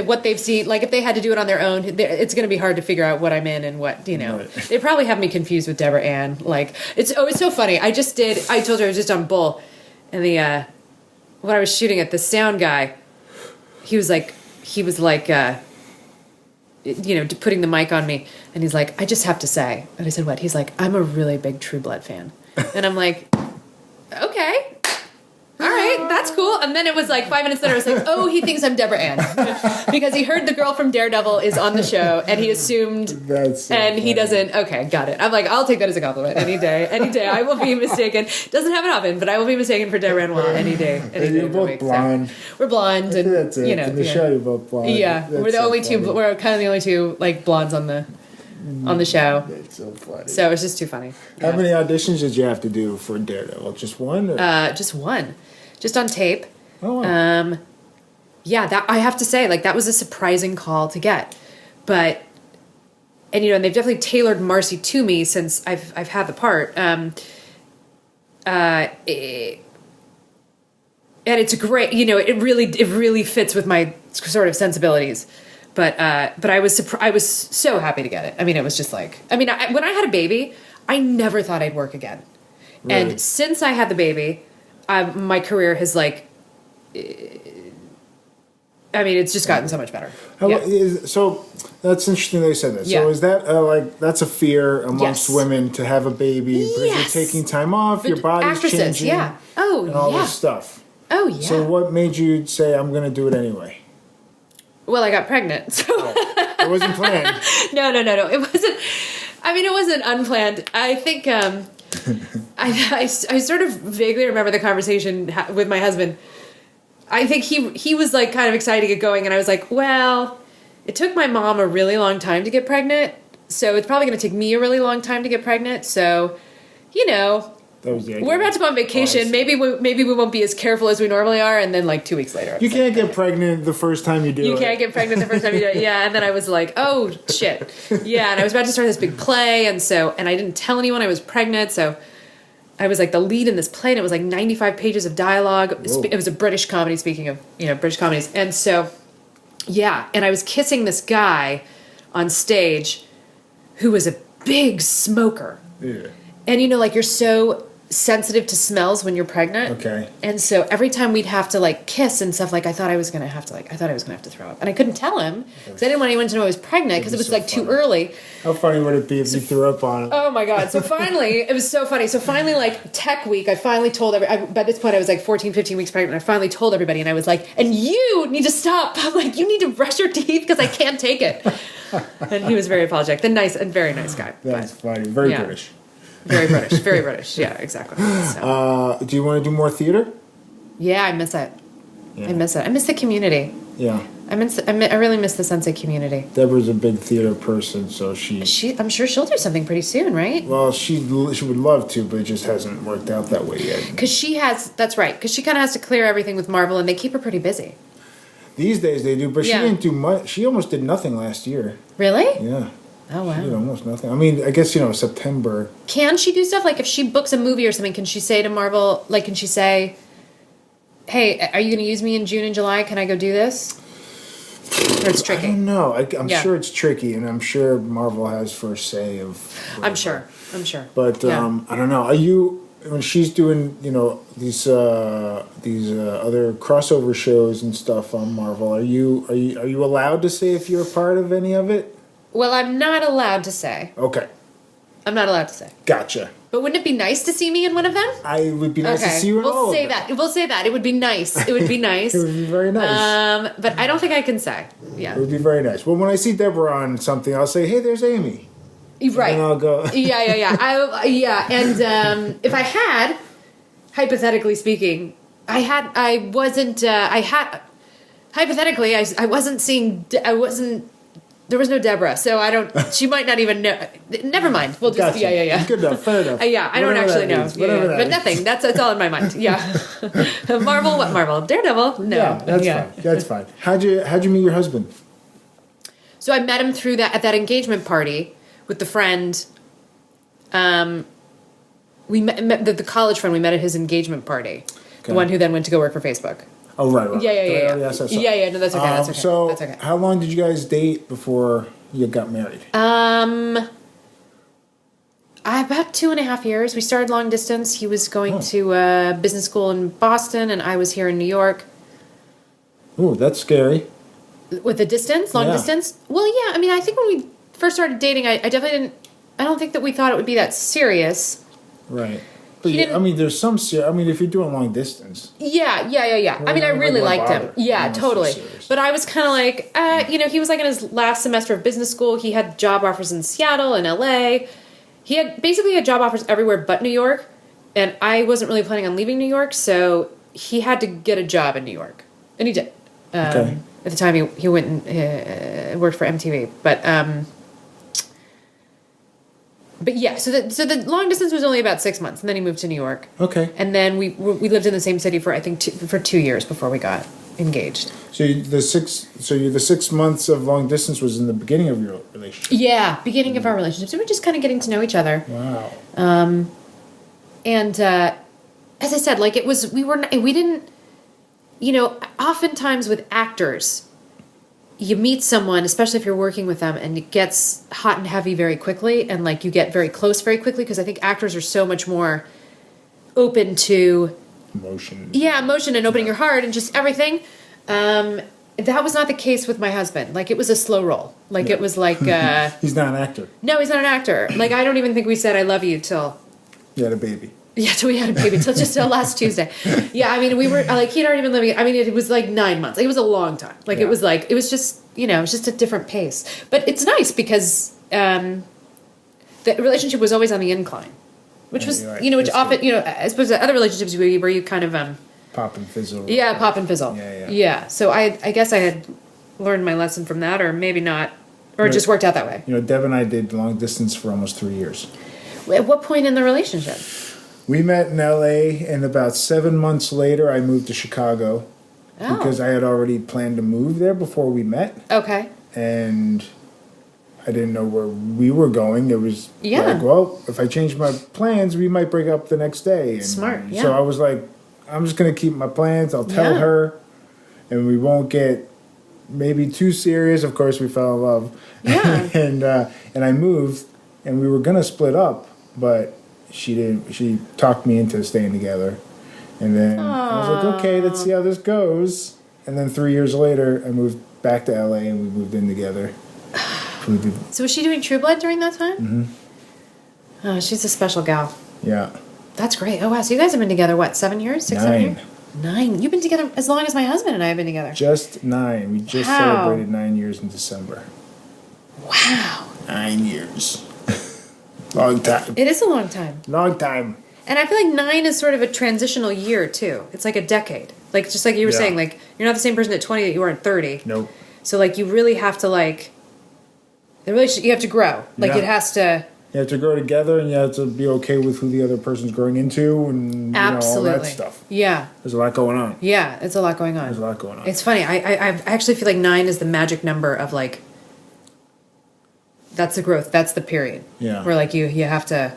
what they've seen, like if they had to do it on their own, it's going to be hard to figure out what I'm in and what Right. They probably have me confused with Deborah Ann. Like it's so funny. I told you I was just on Bull, and when I was shooting it, the sound guy, he was like. Putting the mic on me, and he's like, I just have to say, and I said, what? He's like, I'm a really big True Blood fan, and I'm like, okay, all right, that's cool. And then it was like 5 minutes later, I was like, oh, he thinks I'm Deborah Ann because he heard the girl from Daredevil is on the show, and he assumed, he doesn't. Okay, got it. I'm like, I'll take that as a compliment any day. I will be mistaken. Doesn't happen often, but I will be mistaken for Deborah Ann Wall any day. You're both blonde. So we're blonde, and that's it. In the show, you're both blonde. Yeah, we're the only two. We're kind of the only two like blondes on the show. That's so funny. So it's just too funny. How many auditions did you have to do for Daredevil? Just one? Or? Just one. Just on tape. Oh, wow. That I have to say, like, that was a surprising call to get. But, and they've definitely tailored Marci to me since I've had the part. And it's great, it really fits with my sort of sensibilities. But I was so happy to get it. I mean, it was just like, when I had a baby, I never thought I'd work again. Really? And since I had the baby, my career has it's just gotten so much better. So that's interesting that you said that. Yeah. So is that that's a fear amongst women to have a baby because you're taking time off, your body's changing, and all this stuff. Oh yeah. So what made you say I'm going to do it anyway? Well, I got pregnant. So it wasn't planned. No. It wasn't. It wasn't unplanned. I think. I sort of vaguely remember the conversation with my husband. I think he was like kind of excited to get going, and I was like, well, it took my mom a really long time to get pregnant, so it's probably going to take me a really long time to get pregnant. So, we're about to go on vacation. Maybe we won't be as careful as we normally are, and then 2 weeks later, you can't get pregnant the first time you do it. You can't get pregnant the first time you do it. Yeah, and then I was like, oh shit, yeah, and I was about to start this big play, and I didn't tell anyone I was pregnant, so. I was like the lead in this play, and it was like 95 pages of dialogue. Whoa. It was a British comedy, speaking of, British comedies. And so, and I was kissing this guy on stage who was a big smoker. Yeah. And you're so sensitive to smells when you're pregnant. Okay. And so every time we'd have to kiss and stuff, I thought I was going to have to throw up. And I couldn't tell him because I didn't want anyone to know I was pregnant because it was so too early. How funny would it be if you threw up on him? Oh my God. So finally, it was so funny. So finally, tech week, I finally told by this point I was 14, 15 weeks pregnant. I finally told everybody, and I was like, and you need to stop. I'm like, you need to brush your teeth because I can't take it. And he was very apologetic. Very nice guy. That's funny. Very British. Very British. Yeah, exactly. So. Do you want to do more theater? Yeah, I miss it. Yeah. I miss it. I miss the community. Yeah. I really miss the Sensei community. Deborah's a big theater person, so I'm sure she'll do something pretty soon, right? Well, she would love to, but it just hasn't worked out that way yet. That's right, because she kind of has to clear everything with Marvel, and they keep her pretty busy. These days they do, but she didn't do much. She almost did nothing last year. Really? Yeah. Oh, wow. She did almost nothing. I guess, September. Can she do stuff? If she books a movie or something, can she say to Marvel, can she say, hey, are you going to use me in June and July? Can I go do this? Or it's tricky? I don't know. I'm sure it's tricky, and I'm sure Marvel has first say of whatever. I'm sure. But, I don't know. Are you... when she's doing, these other crossover shows and stuff on Marvel, are you allowed to say if you're a part of any of it? Well, I'm not allowed to say. Okay. I'm not allowed to say. Gotcha. But wouldn't it be nice to see me in one of them? It would be nice to see you in all of them. We'll say that. It would be nice. It would be nice. It would be very nice. But I don't think I can say. Yeah. It would be very nice. Well, when I see Deborah on something, I'll say, hey, there's Amy. Right. And I'll go. Yeah. And if I had, hypothetically speaking, there was no Deborah, so she might not even know. Never mind. We'll just, gotcha. Yeah. Good enough, fair enough. I don't actually know. But nothing. That's all in my mind. Yeah. Marvel, what Marvel? Daredevil? No. Yeah, fine. That's fine. How'd you meet your husband? So I met him at that engagement party with the friend. We met the college friend. We met at his engagement party. Okay. The one who then went to go work for Facebook. Oh, right. Yeah. Yes, I saw. Yeah. No, that's okay. So, that's okay. How long did you guys date before you got married? About 2.5 years. We started long distance. He was going to business school in Boston, and I was here in New York. Ooh, that's scary. With the distance, long distance. Well, yeah. I mean, I think when we first started dating, I definitely didn't. I don't think that we thought it would be that serious. Right. But there's some if you're doing long distance. Yeah. I mean, I really liked him. Yeah, totally. But I was kind of like, he was like in his last semester of business school. He had job offers in Seattle and LA. He had job offers everywhere but New York. And I wasn't really planning on leaving New York, so he had to get a job in New York. And he did. Okay. At the time, he went and worked for MTV. But yeah, so the long distance was only about 6 months, and then he moved to New York. Okay. And then we lived in the same city for 2 years before we got engaged. So the 6 months of long distance was in the beginning of your relationship. Yeah, beginning of our relationship. So we were just kind of getting to know each other. Wow. And as I said, like we didn't, oftentimes with actors, you meet someone, especially if you're working with them, and it gets hot and heavy very quickly, and like you get very close very quickly, because I think actors are so much more open to emotion. Yeah, emotion and opening your heart and just everything. That was not the case with my husband. Like, it was a slow roll. Like, it was like he's not an actor. No, he's not an actor. Like, I don't even think we said I love you till you had a baby. Yeah, till we had a baby, till last Tuesday. Yeah, I mean, we were, like, he'd already been living, I mean, it was like 9 months. Like, it was a long time. Like, it was just, it was just a different pace. But it's nice because the relationship was always on the incline. Which was, right. Which that's often, good. I suppose other relationships where you kind of, pop and fizzle. Yeah, pop and fizzle. Yeah. So I guess I had learned my lesson from that, or maybe not, or it just worked out that way. Deb and I did long distance for almost 3 years. At what point in the relationship? We met in L.A., and about 7 months later, I moved to Chicago because I had already planned to move there before we met. Okay. And I didn't know where we were going. It was like, well, if I change my plans, we might break up the next day. And smart, yeah. So I was like, I'm just going to keep my plans. I'll tell her, and we won't get maybe too serious. Of course, we fell in love. Yeah. and I moved, and we were going to split up, but she didn't. She talked me into staying together. And then I was like, okay, let's see how this goes. And then 3 years later, I moved back to LA, and we moved in together. So was she doing True Blood during that time? Mm-hmm. Oh, she's a special gal. Yeah. That's great. Oh, wow. So you guys have been together, what, 7 years? 6, 7 years? 9. You've been together as long as my husband and I have been together. Just 9. We just celebrated 9 years in December. Wow. 9 years. Long time. It is a long time. Long time. And I feel like 9 is sort of a transitional year, too. It's like a decade. Like, just like you were saying, like, you're not the same person at 20 that you were at 30. Nope. So, like, you really have to, like, the relationship, you have to grow. Like, it has to... You have to grow together, and you have to be okay with who the other person's growing into, and all that stuff. Yeah. There's a lot going on. Yeah, it's a lot going on. There's a lot going on. It's funny. I actually feel like 9 is the magic number of, like, that's the growth. That's the period. Yeah. Where, like, you have to,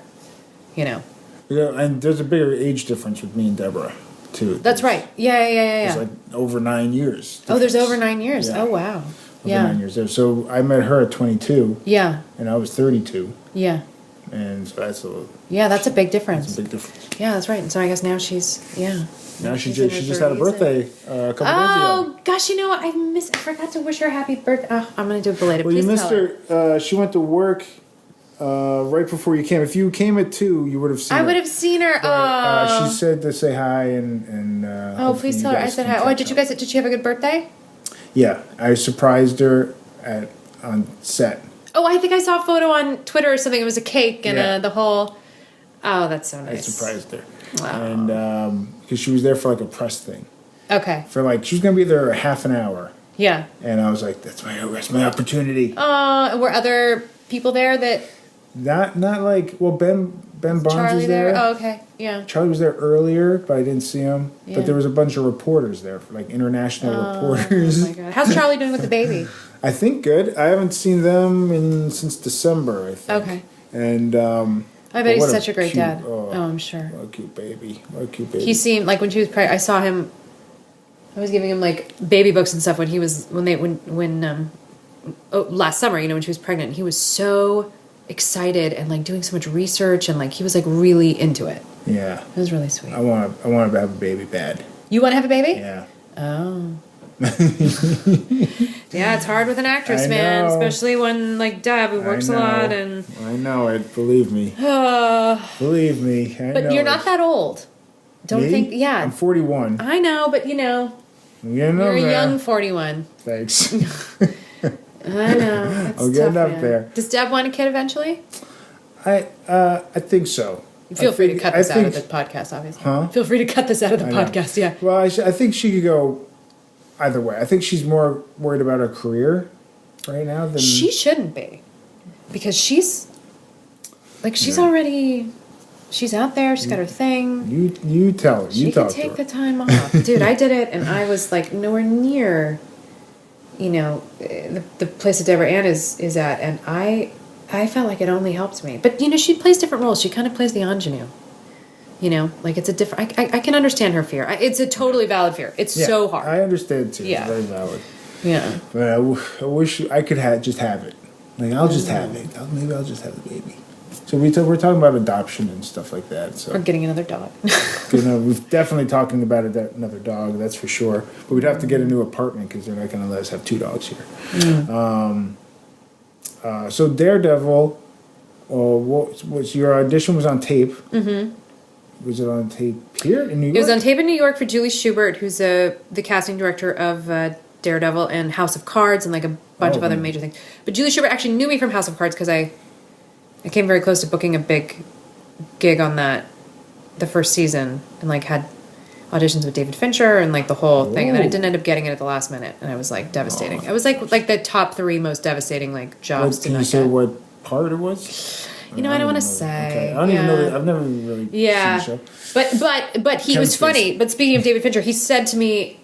Yeah, and there's a bigger age difference with me and Deborah, too. That's right. Yeah. It's like over 9 years. Oh, there's over 9 years. Yeah. Oh, wow. Over 9 years there. So I met her at 22. Yeah. And I was 32. Yeah. And so that's that's a big difference. that's a big difference. Yeah, that's right. And so I guess now she's Now she she's in just her had a 30s. birthday a couple days ago. Oh gosh, you know what? I forgot to wish her happy birthday. Oh, I'm gonna do a belated. Well, you Please missed tell her. She went to work right before you came. If you came at 2, you would have seen her. I would have seen her. She said to say hi and Oh, hopefully please you tell her I guys said can hi. Oh, catch did you up. guys? Did she have a good birthday? Yeah, I surprised her on set. Oh, I think I saw a photo on Twitter or something. It was a cake and Yeah. the whole. Oh, that's so I nice. surprised her. Wow. And because she was there for like a press thing. Okay. For like, she was going to be there a half an hour. Yeah. And I was like, that's my opportunity. Were other people there that Not like, well, Ben Barnes Charlie was there. Oh, okay. Yeah. Charlie was there earlier, but I didn't see him. Yeah. But there was a bunch of reporters there, like international reporters. Oh my god. How's Charlie doing with the baby? I think good. I haven't seen them since December, I think. Okay. And I bet he's what such a great cute- dad. Oh, I'm sure. What a cute baby. What a cute baby. He seemed like when she was pregnant. I saw him. I was giving him like baby books and stuff last summer. When she was pregnant, he was so excited and like doing so much research and like he was like really into it. Yeah. It was really sweet. I want to have a baby bad. You want to have a baby? Yeah. Oh. Yeah, it's hard with an actress, I man, know. especially one like Deb who works a lot and. I know it. Believe me. Believe me. But you're not that old. Don't Me? think. Yeah. I'm 41. I know, but You're you're a young 41. Thanks. I know. It's I'm getting tough, up man. there. Does Deb want a kid eventually? I think so. Feel free to cut this out of the think- podcast, obviously. Huh? Feel free to cut this out of the I know. podcast, yeah. Well, I think she could go either way. I think she's more worried about her career right now than She shouldn't be. Because she's already, she's out there, she's got her thing. you tell her. She You can talk to take her. the time off. Dude, I did it, and I was like nowhere near, the place that Deborah Ann is at, and I felt like it only helped me. But, she plays different roles. She kind of plays the ingenue. Like it's a different, I can understand her fear. It's a totally valid fear. It's so hard. I understand too. Yeah. It's very valid. Yeah. But I wish I could just have it. Like I'll just have it. Maybe I'll just have the baby. So we're talking about adoption and stuff like that. So Or getting another dog. we've definitely talking about another dog. That's for sure. But we'd have to get a new apartment because they're not going to let us have 2 dogs here. So Daredevil. What was your audition? Was on tape. Mm-hmm. Was it on tape here in New York? It was on tape in New York for Julie Schubert, who's the casting director of Daredevil and House of Cards and like a bunch of other major things. But Julie Schubert actually knew me from House of Cards because I came very close to booking a big gig on the first season and like had auditions with David Fincher and like the whole thing. And then I didn't end up getting it at the last minute, and I was like devastating. It was like the top 3 most devastating like jobs to Can not you say get. what part it was? I don't want to say. Okay. I don't even know that. I've never really seen the show. But he was funny. But speaking of David Fincher, he said to me,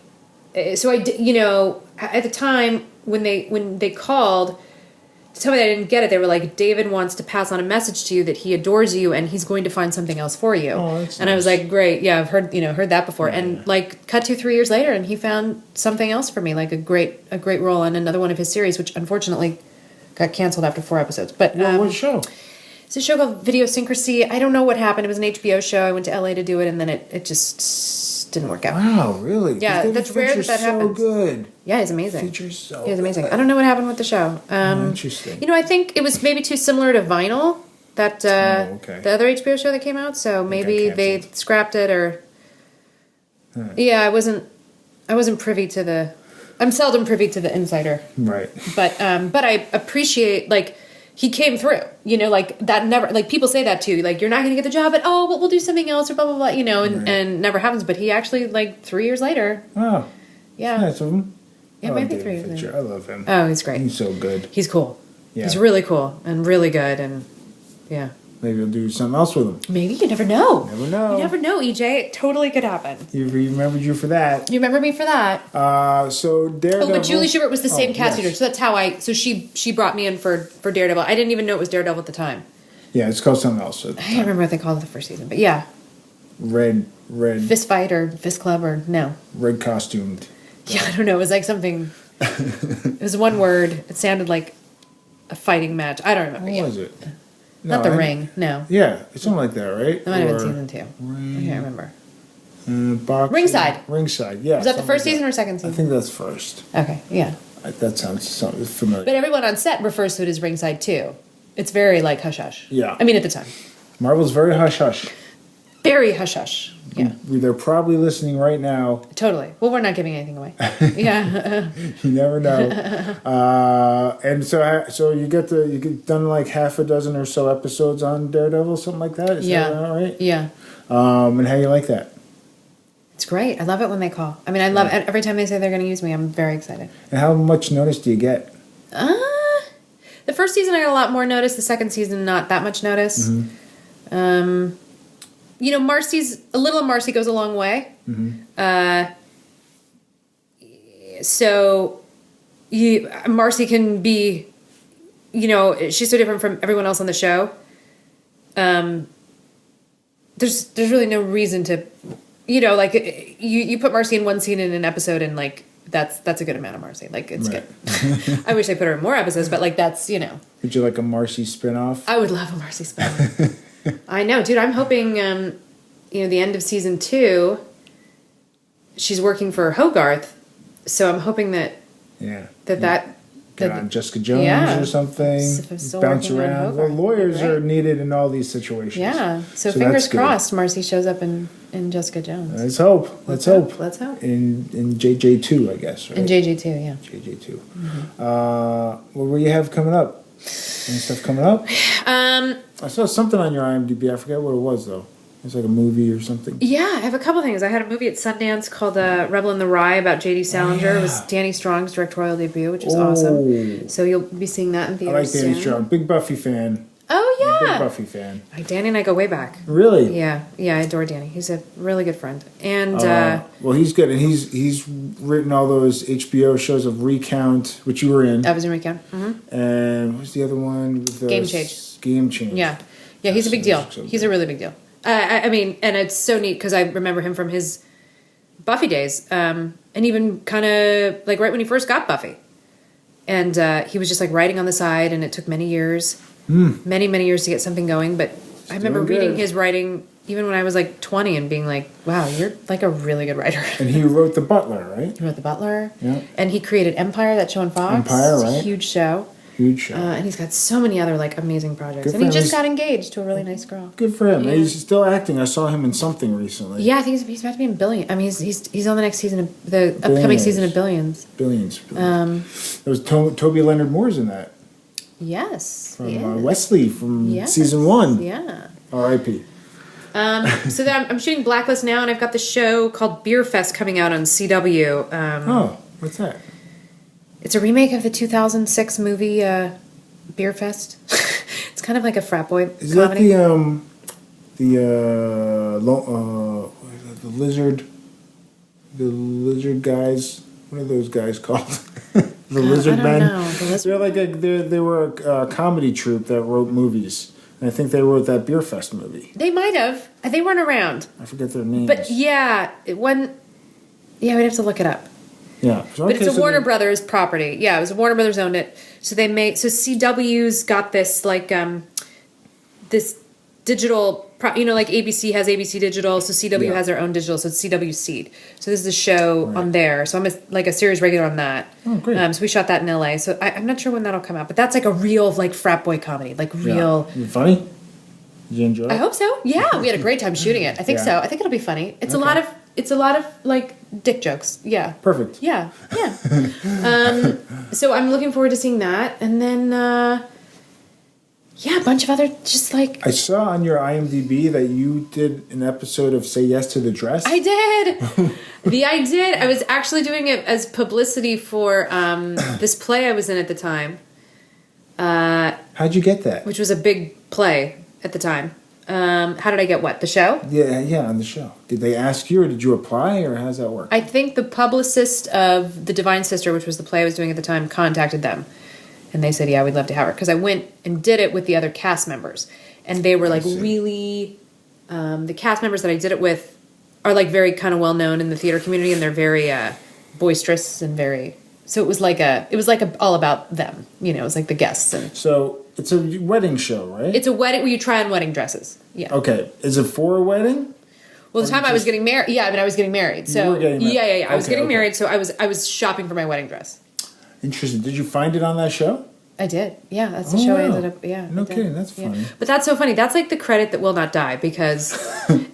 so I at the time when they called to tell me that I didn't get it, they were like, David wants to pass on a message to you that he adores you and he's going to find something else for you. Oh, that's and I was nice. like, great, yeah, I've heard that before. Yeah. And like cut to 3 years later, and he found something else for me, like a great role on another one of his series, which unfortunately got canceled after 4 episodes. But What show? it's a show called Videosyncrasy. I don't know what happened. It was an HBO show. I went to LA to do it, and then it just didn't work out. Wow, really? Yeah, David that's rare Fincher's that happens. So good. Yeah, he's amazing. Fincher's so He's amazing. good. I don't know what happened with the show. Interesting. I think it was maybe too similar to Vinyl, that okay. the other HBO show that came out. So maybe they canceled. scrapped it, or yeah, I wasn't privy to the. I'm seldom privy to the insider, Right. but I appreciate like. He came through, like that never, like people say that too, like you're not going to get the job, but we'll do something else or blah, blah, blah, and never happens. But he actually, like 3 years later. Oh. Yeah. Nice of him. Yeah, I love maybe David 3 years Fincher. later. I love him. Oh, he's great. He's so good. He's cool. Yeah. He's really cool and really good. And yeah. Maybe you'll do something else with him. Maybe. You never know. Never know. You never know, EJ. It totally could happen. He remembered you for that. You remember me for that? So Daredevil. Oh, but Julie Schubert was the same cast yes. leader. So that's how so she brought me in for Daredevil. I didn't even know it was Daredevil at the time. Yeah, it's called something else. I can't remember what they called it the first season. But yeah. Red Fist fight or fist club or no. red costumed. Yeah, I don't know. It was like something. It was one word. It sounded like a fighting match. I don't remember. What was it? Not The Ring, no. Yeah, it's something like that, right? It might have been season 2. I can't remember. Boxing. Ringside, yeah. Was that the first season or second season? I think that's first. Okay, yeah. That sounds familiar. But everyone on set refers to it as Ringside too. It's very like hush hush. Yeah. I mean, at the time. Marvel's very hush hush. Very hush hush. Yeah. They're probably listening right now. Totally. Well, we're not giving anything away. Yeah. You never know. And so you get done like half a dozen or so episodes on Daredevil, something like that. Is that all right? Yeah. And how you like that? It's great. I love it when they call. I mean, I love every time they say they're going to use me. I'm very excited. And how much notice do you get? The first season I got a lot more notice. The second season, not that much notice. Mm-hmm. Marci goes a long way. Mm-hmm. So Marci can be, she's so different from everyone else on the show. There's really no reason to, you put Marci in one scene in an episode and like that's a good amount of Marci. Like it's good. I wish they put her in more episodes, but like that's Would you like a Marci spinoff? I would love a Marci spinoff. I know, dude. I'm hoping, the end of season 2. She's working for Hogarth, so I'm hoping that. Yeah. Get on Jessica Jones or something. Bounce around. Well, lawyers are needed in all these situations. Yeah. So fingers crossed, Marci shows up in Jessica Jones. Let's hope. Let's hope. In JJ2, I guess. Right? In JJ2, yeah. JJ2. Mm-hmm. What will you have coming up? Any stuff coming up? I saw something on your IMDb. I forget what it was though. It's like a movie or something. Yeah, I have a couple things. I had a movie at Sundance called Rebel in the Rye about J.D. Salinger. It was Danny Strong's directorial debut, which is awesome. So you'll be seeing that in theaters soon. I like Danny Strong. Big Buffy fan. Oh, yeah. Big Buffy fan. Danny and I go way back. Really? Yeah. Yeah, I adore Danny. He's a really good friend. And well, he's good. And he's written all those HBO shows of Recount, which you were in. I was in Recount. Mm-hmm. And what's the other one? Game Change. Game Change. Yeah. Yeah, he's a big deal. He's a really big deal. I mean, and it's so neat because I remember him from his Buffy days, and even kind of like right when he first got Buffy, and he was just like writing on the side, and it took many years, many years to get something going. But I remember reading his writing even when I was like 20 and being like, "Wow, you're like a really good writer." And he wrote The Butler, right? He wrote The Butler, yeah, and he created Empire, that show on Fox. Empire, right? It's a huge show. Huge show. And he's got so many other like amazing projects. And he just got engaged to a really nice girl. Good for him. Yeah. He's still acting. I saw him in something recently. Yeah, I think he's about to be in Billions. I mean, he's on the next season of the upcoming season of Billions. There was Toby Leonard Moore's in that. Yes. From Wesley from season 1. Yeah. R.I.P. So then I'm shooting Blacklist now, and I've got the show called Beer Fest coming out on CW. What's that? It's a remake of the 2006 movie Beer Fest. It's kind of like a frat boy Is comedy. That the lizard guys? What are those guys called? The lizard men. I don't know. They're like they were a comedy troupe that wrote movies. And I think they wrote that Beer Fest movie. They might have. They weren't around. I forget their names. But we'd have to look it up. Yeah. But it's a Warner Brothers property. Yeah, it was Warner Brothers owned it. So CW's got this like this digital, like ABC has ABC Digital, so CW has their own digital, so it's CW Seed. So this is a show on there. So I'm a series regular on that. Oh, great. So we shot that in LA. So I'm not sure when that'll come out, but that's like a real like frat boy comedy, like real. Yeah. Funny? Did you enjoy it? I hope so. Yeah, we had a great time shooting it. I think so. I think it'll be funny. It's a lot of like dick jokes. Yeah. Perfect. Yeah. So I'm looking forward to seeing that, and then a bunch of other just like. I saw on your IMDb that you did an episode of Say Yes to the Dress. I did. I did. I was actually doing it as publicity for this play I was in at the time. How'd you get that? Which was a big play at the time. How did I get what? The show? Yeah, on the show. Did they ask you, or did you apply, or how does that work? I think the publicist of The Divine Sister, which was the play I was doing at the time, contacted them. And they said, yeah, we'd love to have her. Because I went and did it with the other cast members. And they were like really... the cast members that I did it with are like very kind of well known in the theater community, and they're very boisterous and very... So it was like all about them. It was like the guests. And So It's a wedding show, right? It's a wedding where you try on wedding dresses. Yeah. Okay. Is it for a wedding? Well, the time I was getting married, I was getting married. So you were getting married. Yeah. I was getting married, so I was shopping for my wedding dress. Interesting. Did you find it on that show? I did. Yeah, that's the show I ended up. Yeah. No kidding. That's funny. Yeah. But that's so funny. That's like the credit that will not die because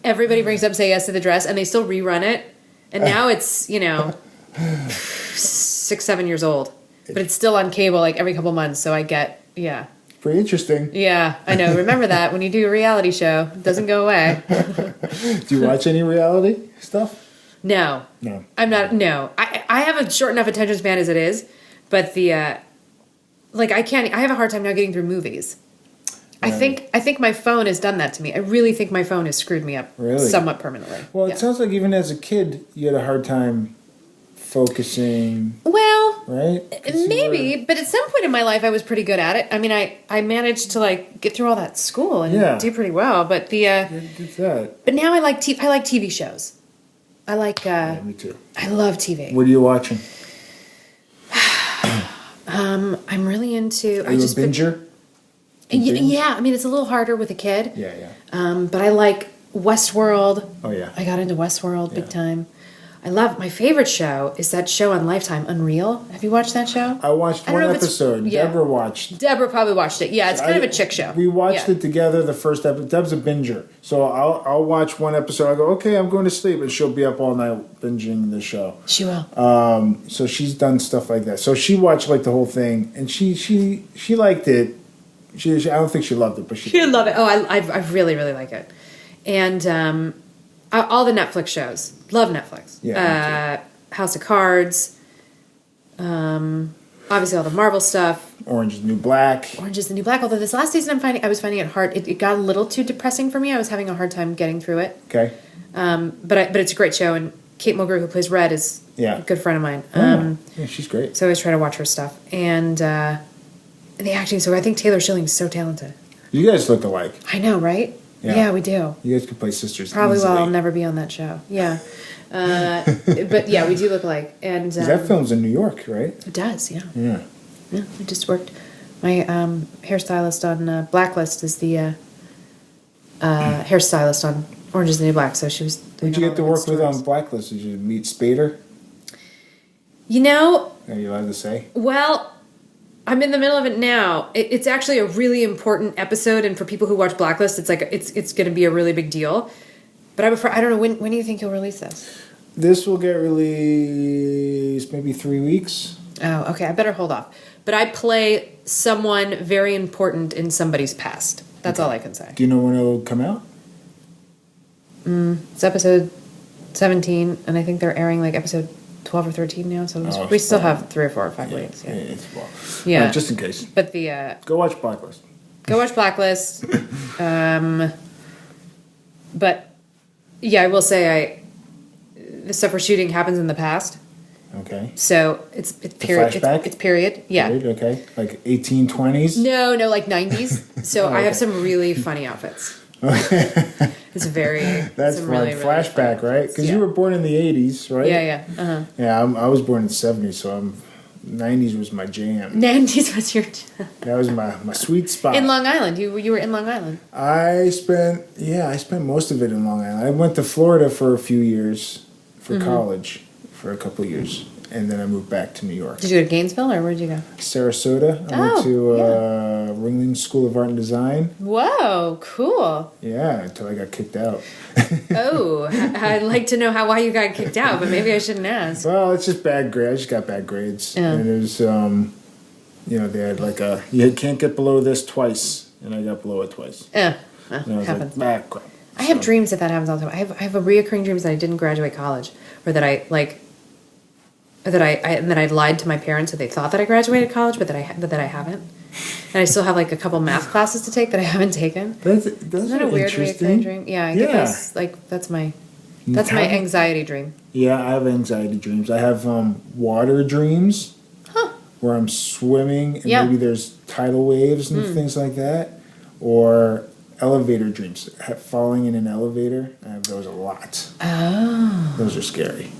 everybody brings up "Say Yes to the Dress" and they still rerun it, and now it's 6, 7 years old, but it's still on cable like every couple months. So I get Pretty interesting. Yeah, I know. Remember that when you do a reality show, it doesn't go away. Do you watch any reality stuff? No. I'm not. No, I have a short enough attention span as it is, but I can't. I have a hard time now getting through movies. Right. I think my phone has done that to me. I really think my phone has screwed me up somewhat permanently. Well, it sounds like even as a kid, you had a hard time focusing. Well, right? Maybe, but at some point in my life, I was pretty good at it. I mean, I managed to get through all that school and do pretty well. But But now I like TV shows. I like. Me too. I love TV. What are you watching? I'm really into. Are you a binger? Yeah, I mean it's a little harder with a kid. Yeah. But I like Westworld. Oh yeah. I got into Westworld big time. My favorite show is that show on Lifetime, Unreal. Have you watched that show? I watched one episode. Deborah watched. Deborah probably watched it. Yeah, it's kind of a chick show. We watched it together, the first episode. Deb's a binger. So I'll watch one episode. I go, okay, I'm going to sleep. And she'll be up all night binging the show. She will. So she's done stuff like that. So she watched the whole thing. And she liked it. I don't think she loved it, but she love it. Oh, I really, really like it. And all the Netflix shows. Love Netflix. Yeah. House of Cards. Obviously all the Marvel stuff. Orange is the New Black. Although this last season I was finding it hard. It got a little too depressing for me. I was having a hard time getting through it. Okay. But it's a great show, and Kate Mulgrew, who plays Red, is a good friend of mine. Yeah, she's great. So I always try to watch her stuff. And the acting, so I think Taylor Schilling is so talented. You guys look alike. I know, right? Yeah, we do. You guys could play sisters. Probably easily. I'll never be on that show. Yeah. But yeah, we do look alike. And that film's in New York, right? It does, yeah. Yeah. Yeah, I just worked. My hairstylist on Blacklist is the hairstylist on Orange is the New Black, so she was doing. Who'd you get to work with on Blacklist? Did you meet Spader? Are you allowed to say? Well, I'm in the middle of it now. It's actually a really important episode, and for people who watch Blacklist, it's going to be a really big deal. But I don't know, when do you think you'll release this? This will get released maybe 3 weeks. Oh, okay. I better hold off. But I play someone very important in somebody's past. That's all I can say. Do you know when it'll come out? It's episode 17, and I think they're airing episode 12 or 13 now, so we still have 3 or 4 or 5 weeks. Yeah. Right, just in case. But go watch Blacklist. But yeah, I will say the stuff we're shooting happens in the past. Okay. So it's period. It's period. Yeah. Period, okay. 1820s? No, 90s. So I have some really funny outfits. It's very. That's fun. Really, flashback, right? Because you were born in the 80s, right? Yeah. Uh-huh. Yeah, I was born in the 70s, so 90s was my jam. 90s was your jam. That was my sweet spot. In Long Island. You were in Long Island. I spent most of it in Long Island. I went to Florida for a few years for college, for a couple of years. And then I moved back to New York. Did you go to Gainesville, or where did you go? Sarasota. I went to Ringling School of Art and Design. Whoa, cool. Yeah, until I got kicked out. Oh, I'd like to know why you got kicked out, but maybe I shouldn't ask. Well, it's just bad grades. I just got bad grades. Yeah. And it was, they had you can't get below this twice. And I got below it twice. Yeah, and I was happens. Crap. I have dreams that happens all the time. I have a reoccurring dreams that I didn't graduate college, or that I lied to my parents that they thought that I graduated college, but that I haven't. And I still have a couple math classes to take that I haven't taken. Isn't that a weird reoccurring dream? Yeah, I get that's my anxiety dream. Yeah, I have anxiety dreams. I have water dreams. Huh. Where I'm swimming and maybe there's tidal waves and things like that. Or elevator dreams. Falling in an elevator. I have those a lot. Oh. Those are scary.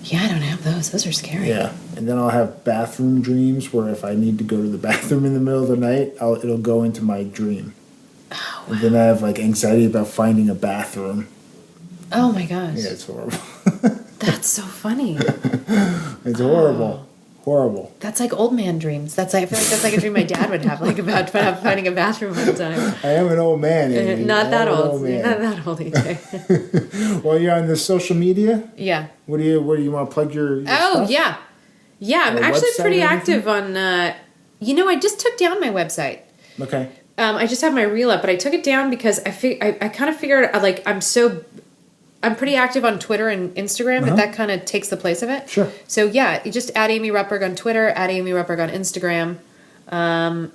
Yeah, I don't have those. Those are scary. Yeah, and then I'll have bathroom dreams where if I need to go to the bathroom in the middle of the night, it'll go into my dream. Oh, wow. And then I have like anxiety about finding a bathroom. Oh my gosh. Yeah, it's horrible. That's so funny. It's horrible. Horrible. That's like old man dreams. I feel like that's like a dream my dad would have, like about finding a bathroom all the time. I am an old man. Amy. Not that old. Man. Not that old, AJ. Well, you're on the social media? Yeah. What do you want to plug your stuff? Yeah. Yeah, I'm actually pretty active on, I just took down my website. Okay. I just have my reel up, but I took it down because I kind of figured, like, I'm pretty active on Twitter and Instagram, but that kind of takes the place of it. Sure. So, yeah, you just add Amy Rutberg on Twitter, add Amy Rutberg on Instagram. And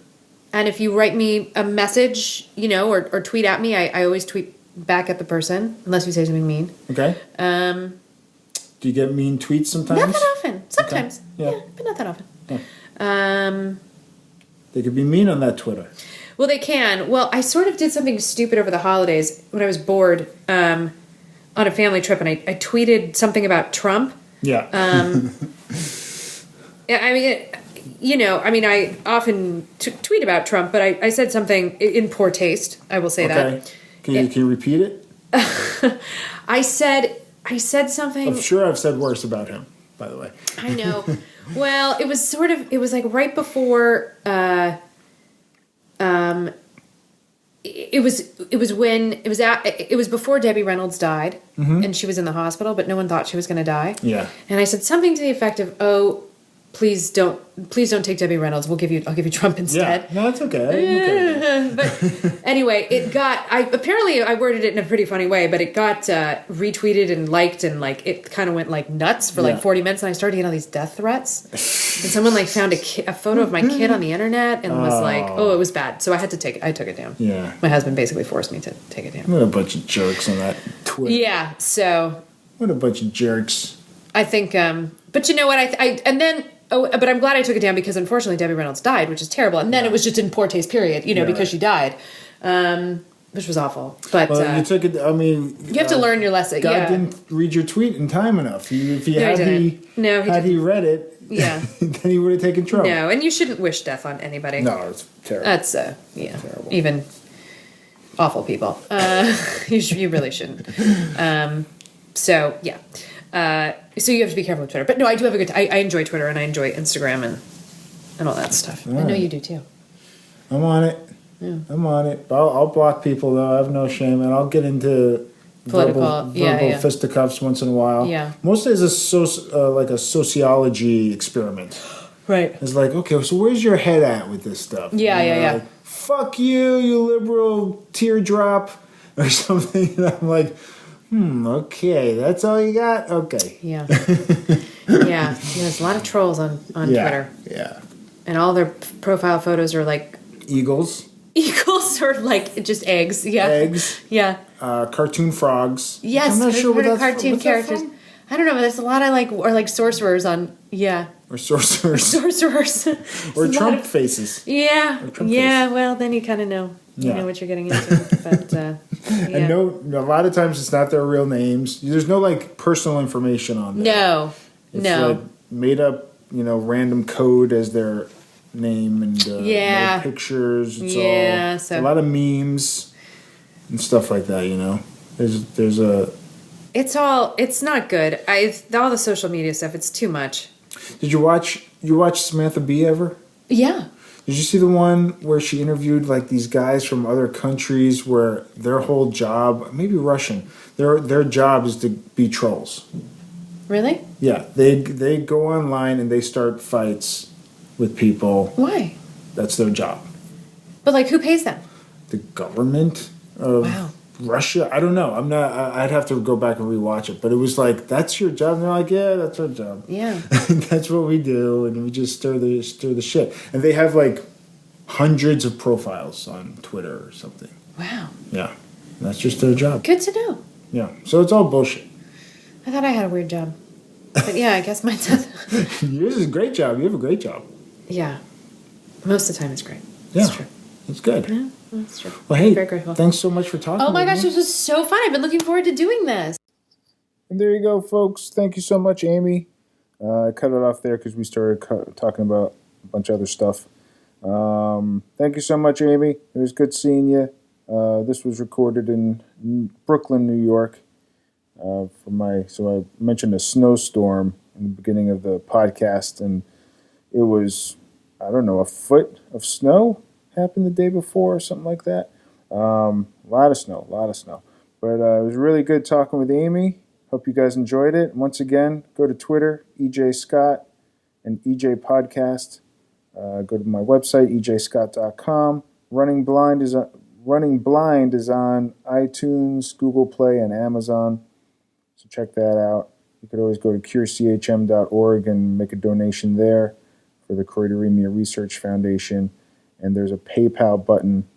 if you write me a message, or tweet at me, I always tweet back at the person, unless you say something mean. Okay. Do you get mean tweets sometimes? Not that often. Sometimes. Okay. Yeah, but not that often. Yeah. They could be mean on that Twitter. Well, they can. Well, I sort of did something stupid over the holidays when I was bored on a family trip, and I tweeted something about Trump. Yeah. I often tweet about Trump, but I said something in poor taste. I will say that. Can you repeat it? I said something. I'm sure I've said worse about him, by the way. I know. Well, it was like right before. It was before Debbie Reynolds died, and she was in the hospital, but no one thought she was going to die. Yeah. And I said something to the effect of, "Oh, please don't take Debbie Reynolds. I'll give you Trump instead." Yeah. No, it's okay. But anyway, I worded it in a pretty funny way, but it got retweeted and liked, and like it kind of went like nuts for like 40 minutes, and I started getting all these death threats. And someone like found a photo of my kid on the internet and was like, "Oh, it was bad." So I took it down. Yeah. My husband basically forced me to take it down. What a bunch of jerks on that Twitter. Yeah. So. What a bunch of jerks. I think, but you know what? But I'm glad I took it down because unfortunately Debbie Reynolds died, which is terrible. And then it was just in poor taste, period. Because she died, which was awful. But you took it. I mean, you have to learn your lesson. God didn't read your tweet in time enough. Had he read it, then he would have taken trouble. No, and you shouldn't wish death on anybody. No, it's terrible. That's terrible. Even awful people. You really shouldn't. So yeah. So you have to be careful with Twitter. But no, I do have a good I enjoy Twitter and I enjoy Instagram and all that stuff. All I know you do too. I'm on it. Yeah. I'm on it. I'll block people though. I have no shame, and I'll get into verbal fisticuffs once in a while. Yeah. Mostly as like a sociology experiment. Right. It's like, okay, so where's your head at with this stuff? Yeah. Like, fuck you liberal teardrop, or something. And I'm like, okay, that's all you got? Okay. Yeah. Yeah. There's a lot of trolls on Twitter. Yeah. And all their profile photos are like... Eagles or like just eggs. Yeah. Eggs. Yeah. Cartoon frogs. Yes. I'm not sure what that's cartoon characters. I don't know, but there's a lot of or sorcerers on... Yeah. Or sorcerers. Sorcerers. Or Trump faces. Yeah. Trump yeah, faces. Well, then you kind of know. You know what you're getting into. But, And a lot of times it's not their real names. There's no, like, personal information on them. No. It's like made up, random code as their name and no pictures. It's a lot of memes and stuff like that, There's a... It's not good. All the social media stuff, it's too much. Did you watch Samantha Bee ever? Yeah. Did you see the one where she interviewed like these guys from other countries where their whole job, maybe Russian, their job is to be trolls? Really? Yeah, they go online and they start fights with people. Why? That's their job. But like, who pays them? The government of Russia. I don't know. I'd have to go back and rewatch it. But it was like, that's your job. And they're like, yeah, that's our job. Yeah. That's what we do, and we just stir the shit. And they have like hundreds of profiles on Twitter or something. Wow. Yeah, and that's just their job. Good to know. Yeah, so it's all bullshit. I thought I had a weird job, but yeah, I guess mine does. Yours is a great job. You have a great job. Yeah, most of the time it's great. Yeah, it's true. It's good. Yeah, that's true. Well, hey, I'm very grateful. Thanks so much for talking. Oh my gosh, me. this was so fun. I've been looking forward to doing this. And there you go, folks. Thank you so much, Amy. I cut it off there because we started talking about a bunch of other stuff. Thank you so much, Amy. It was good seeing you. This was recorded in Brooklyn, New York. So I mentioned a snowstorm in the beginning of the podcast, and it was, I don't know, a foot of snow happened the day before or something like that. A lot of snow, a lot of snow. But it was really good talking with Amy. Hope you guys enjoyed it. Once again, go to Twitter, EJ Scott and EJ Podcast. Go to my website, ejscott.com. Running Blind is on iTunes, Google Play, and Amazon. So check that out. You could always go to curechm.org and make a donation there for the Choroideremia Research Foundation. And there's a PayPal button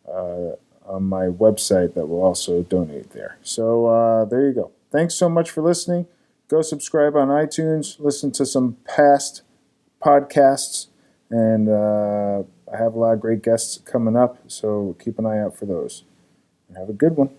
on my website that will also donate there. So there you go. Thanks so much for listening. Go subscribe on iTunes. Listen to some past podcasts. And I have a lot of great guests coming up, so keep an eye out for those. And have a good one.